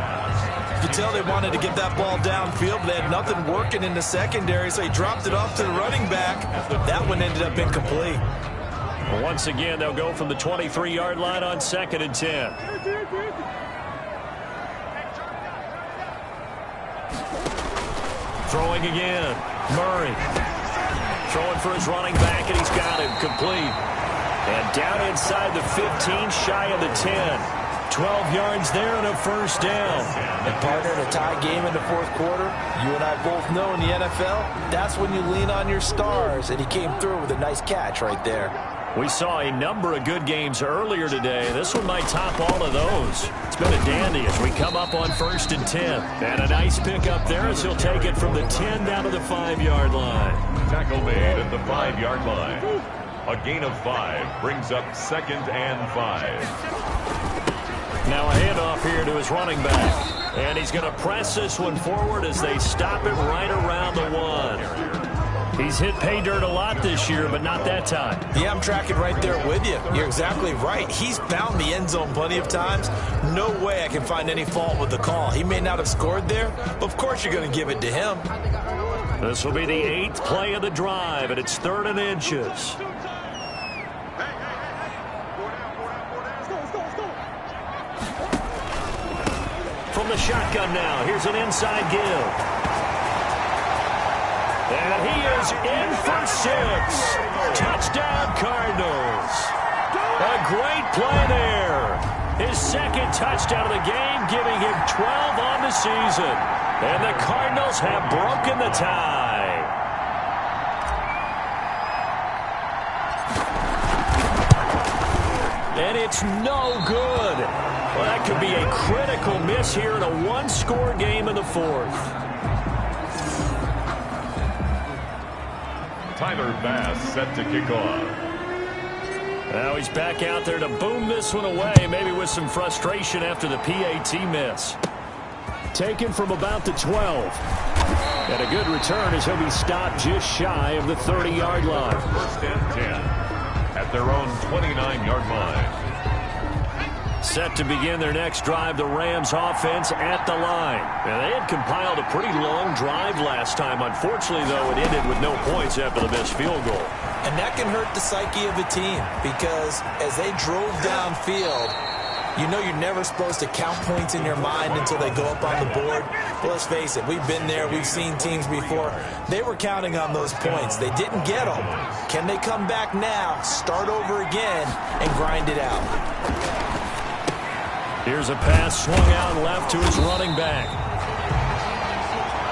You tell they wanted to get that ball downfield, but they had nothing working in the secondary, so he dropped it off to the running back. That one ended up incomplete. Once again, they'll go from the 23-yard line on 2nd and 10. Throwing again, Murray. Throwing for his running back, and he's got him complete. And down inside the 15, shy of the 10. 12 yards there and a first down. And partner, in a tie game in the fourth quarter, you and I both know in the NFL, that's when you lean on your stars, and he came through with a nice catch right there. We saw a number of good games earlier today. This one might top all of those. It's been a dandy as we come up on 1st and 10. And a nice pickup there as he'll take it from the 10 down to the 5-yard line. Tackle made at the 5-yard line. A gain of 5 brings up 2nd and 5. Now a handoff here to his running back. And he's going to press this one forward as they stop it right around the 1. He's hit pay dirt a lot this year, but not that time. Yeah, I'm tracking right there with you. You're exactly right. He's found the end zone plenty of times. No way I can find any fault with the call. He may not have scored there, but of course you're going to give it to him. This will be the 8th play of the drive, and it's 3rd and inches. From the shotgun now, here's an inside give. And he is in for 6. Touchdown, Cardinals. A great play there. His 2nd touchdown of the game, giving him 12 on the season. And the Cardinals have broken the tie. And it's no good. Well, that could be a critical miss here in a 1-score game in the 4th. Tyler Bass set to kick off. Now he's back out there to boom this one away, maybe with some frustration after the PAT miss. Taken from about the 12. And a good return as he'll be stopped just shy of the 30-yard line. 1st and 10 at their own 29-yard line. Set to begin their next drive, the Rams offense at the line. Now, they had compiled a pretty long drive last time. Unfortunately, though, it ended with no points after the missed field goal. And that can hurt the psyche of a team because as they drove downfield, you know you're never supposed to count points in your mind until they go up on the board. But let's face it, we've been there. We've seen teams before. They were counting on those points. They didn't get them. Can they come back now, start over again, and grind it out? Here's a pass swung out left to his running back.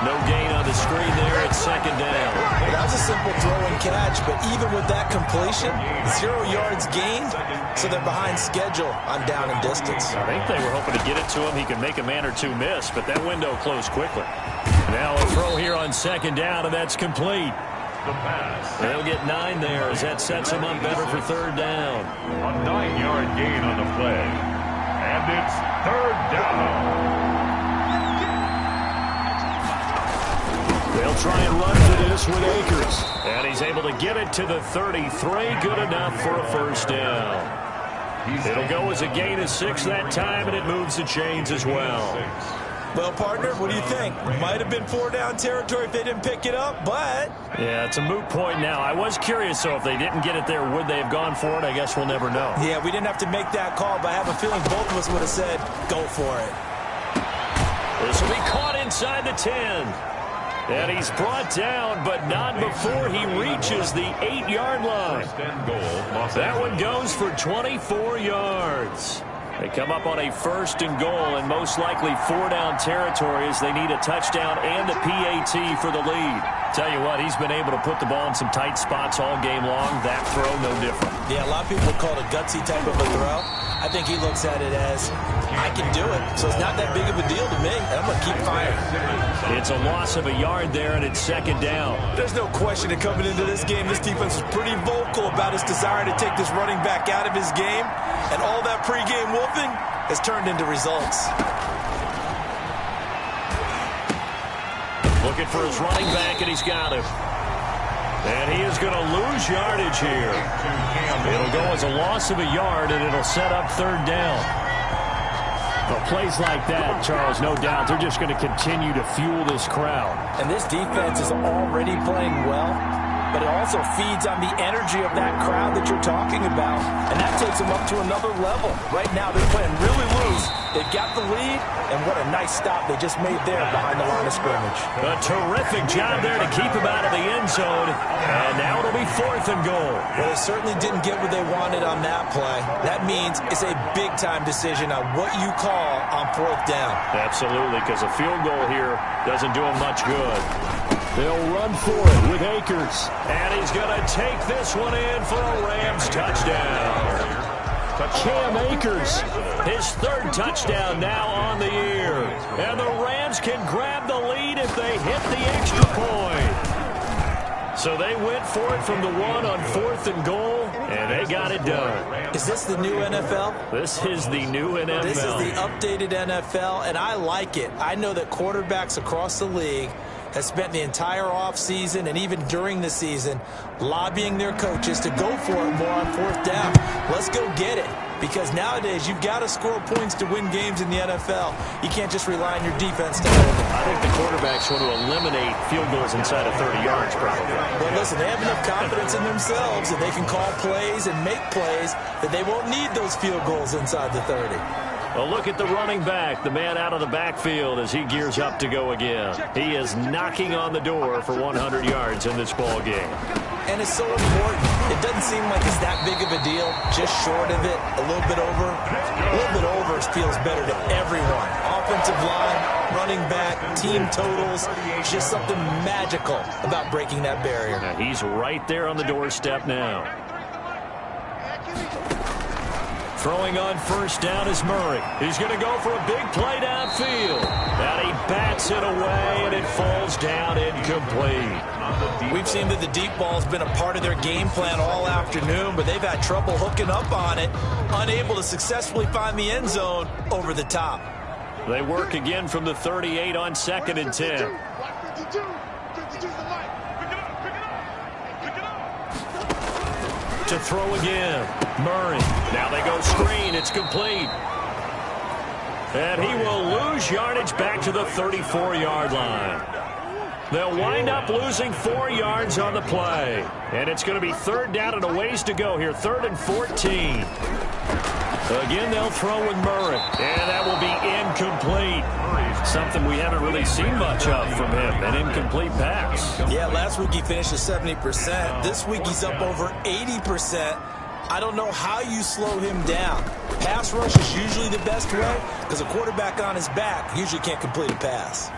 No gain on the screen there at 2nd down. That was a simple throw and catch, but even with that completion, 0 yards gained, so they're behind schedule on down and distance. I think they were hoping to get it to him. He could make a man or two miss, but that window closed quickly. Now a throw here on 2nd down, and that's complete. The pass. They'll get 9 there as that sets him up better for 3rd down. A 9-yard gain on the play. And it's 3rd down. They'll try and run for this with Akers. And he's able to get it to the 33. Good enough for a first down. It'll go as a gain of 6 that time, and it moves the chains as well. Well, partner, what do you think? Might have been 4-down territory if they didn't pick it up, but... Yeah, it's a moot point now. I was curious, so if they didn't get it there, would they have gone for it? I guess we'll never know. Yeah, we didn't have to make that call, but I have a feeling both of us would have said, go for it. This will be caught inside the 10. And he's brought down, but not before he reaches the 8-yard line. That one goes for 24 yards. They come up on a 1st and goal, and most likely 4-down territory as they need a touchdown and a PAT for the lead. Tell you what, he's been able to put the ball in some tight spots all game long. That throw, no different. Yeah, a lot of people call it a gutsy type of a throw. I think he looks at it as I can do it. So it's not that big of a deal to me. And I'm going to keep firing. It's a loss of a yard there, and it's second down. There's no question that coming into this game, this defense is pretty vocal about its desire to take this running back out of his game. And all that pregame wolfing has turned into results. Looking for his running back, and he's got him. And he is going to lose yardage here. It'll go as a loss of a yard, and it'll set up third down. But plays like that, Charles, no doubt, they're just going to continue to fuel this crowd. And this defense is already playing well, but it also feeds on the energy of that crowd that you're talking about, and that takes them up to another level. Right now, they're playing really loose. They've got the lead, and what a nice stop they just made there behind the line of scrimmage. A terrific job there to keep him out of the end zone, and now it'll be 4th and goal. Well, they certainly didn't get what they wanted on that play. That means it's a big-time decision on what you call on 4th down. Absolutely, because a field goal here doesn't do them much good. They'll run for it with Akers. And he's going to take this one in for a Rams touchdown. Cam Akers, his 3rd touchdown now on the year. And the Rams can grab the lead if they hit the extra point. So they went for it from the 1 on 4th and goal, and they got it done. Is this the new NFL? This is the new NFL. This is the updated NFL, and I like it. I know that quarterbacks across the league has spent the entire offseason and even during the season lobbying their coaches to go for it more on 4th down. Let's go get it. Because nowadays, you've got to score points to win games in the NFL. You can't just rely on your defense to hold them. I think the quarterbacks want to eliminate field goals inside of 30 yards, probably. But listen, they have enough confidence in themselves that they can call plays and make plays that they won't need those field goals inside the 30. Well, look at the running back, the man out of the backfield as he gears up to go again. He is knocking on the door for 100 yards in this ball game. And it's so important. It doesn't seem like it's that big of a deal, just short of it, a little bit over. A little bit over feels better to everyone. Offensive line, running back, team totals. It's just something magical about breaking that barrier. Now, he's right there on the doorstep now. Throwing on 1st down is Murray. He's going to go for a big play downfield. And he bats it away, and it falls down incomplete. We've seen that the deep ball has been a part of their game plan all afternoon, but they've had trouble hooking up on it, unable to successfully find the end zone over the top. They work again from the 38 on 2nd and 10. To throw again. Murray. Now they go screen. It's complete. And he will lose yardage back to the 34-yard line. They'll wind up losing 4 yards on the play. And it's going to be 3rd down and a ways to go here. 3rd and 14. Again, they'll throw with Murray. And that will be incomplete. Something we haven't really seen much of from him, an incomplete pass. Yeah, last week he finished at 70%. This week he's up over 80%. I don't know how you slow him down. Pass rush is usually the best way because a quarterback on his back usually can't complete a pass.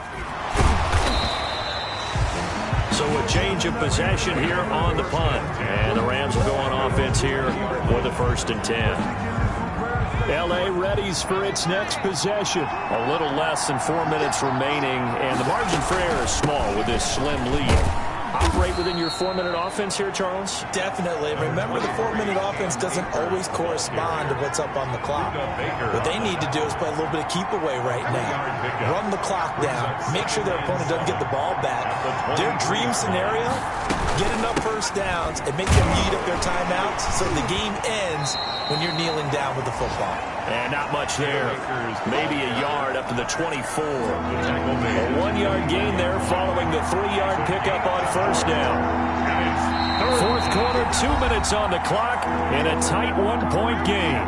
So a change of possession here on the punt. And the Rams will go on offense here with a 1st and 10. L.A. readies for its next possession. A little less than 4 minutes remaining, and the margin for error is small with this slim lead. Operate within your 4-minute offense here, Charles? Definitely. Remember, the 4-minute offense doesn't always correspond to what's up on the clock. What they need to do is play a little bit of keep away right now. Run the clock down. Make sure their opponent doesn't get the ball back. Their dream scenario, get enough 1st downs and make them eat up their timeouts so the game ends when you're kneeling down with the football. And not much there. Maybe a yard up to the 24. A 1-yard gain there following the 3-yard pickup on 1st down. 4th quarter, 2 minutes on the clock in a tight 1-point game.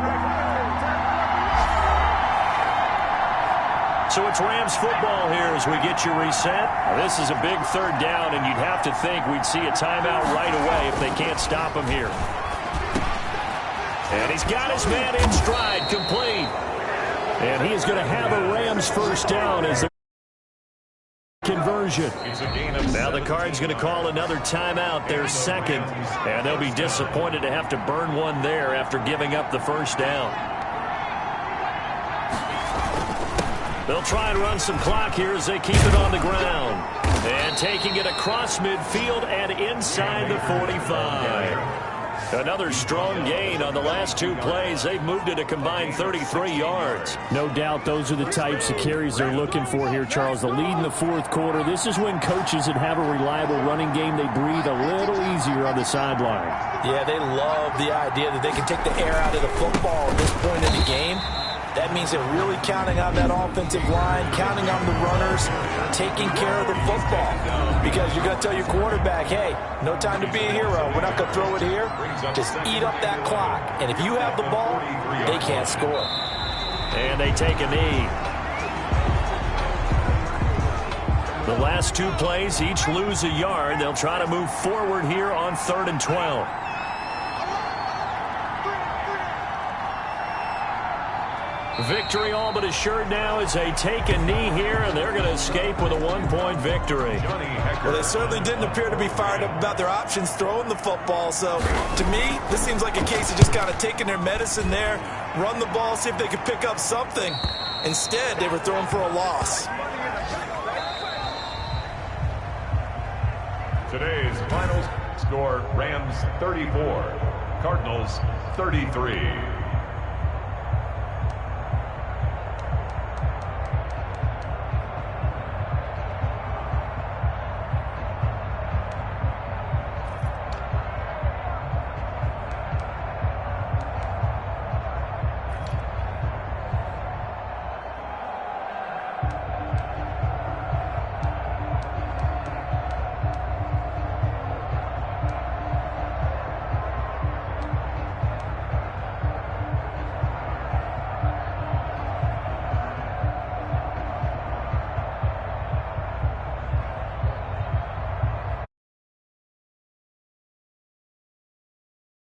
So it's Rams football here as we get you reset. This is a big 3rd down, and you'd have to think we'd see a timeout right away if they can't stop him here. And he's got his man in stride, complete. And he is going to have a Rams 1st down as the conversion. Now the Cards going to call another timeout, their 2nd. And they'll be disappointed to have to burn one there after giving up the 1st down. They'll try and run some clock here as they keep it on the ground. And taking it across midfield and inside the 45. Another strong gain on the last 2 plays. They've moved it a combined 33 yards. No doubt those are the types of carries they're looking for here, Charles. The lead in the 4th quarter. This is when coaches that have a reliable running game, they breathe a little easier on the sideline. Yeah, they love the idea that they can take the air out of the football at this point in the game. That means they're really counting on that offensive line, counting on the runners, taking care of the football. Because you're going to tell your quarterback, hey, no time to be a hero. We're not going to throw it here. Just eat up that clock. And if you have the ball, they can't score. And they take a knee. The last 2 plays, each lose a yard. They'll try to move forward here on 3rd and 12. Victory all but assured now as they take a knee here, and they're going to escape with a 1-point victory. Well, they certainly didn't appear to be fired up about their options throwing the football. So, to me, this seems like a case of just kind of taking their medicine there, run the ball, see if they could pick up something. Instead, they were throwing for a loss. Today's final score, Rams 34, Cardinals 33.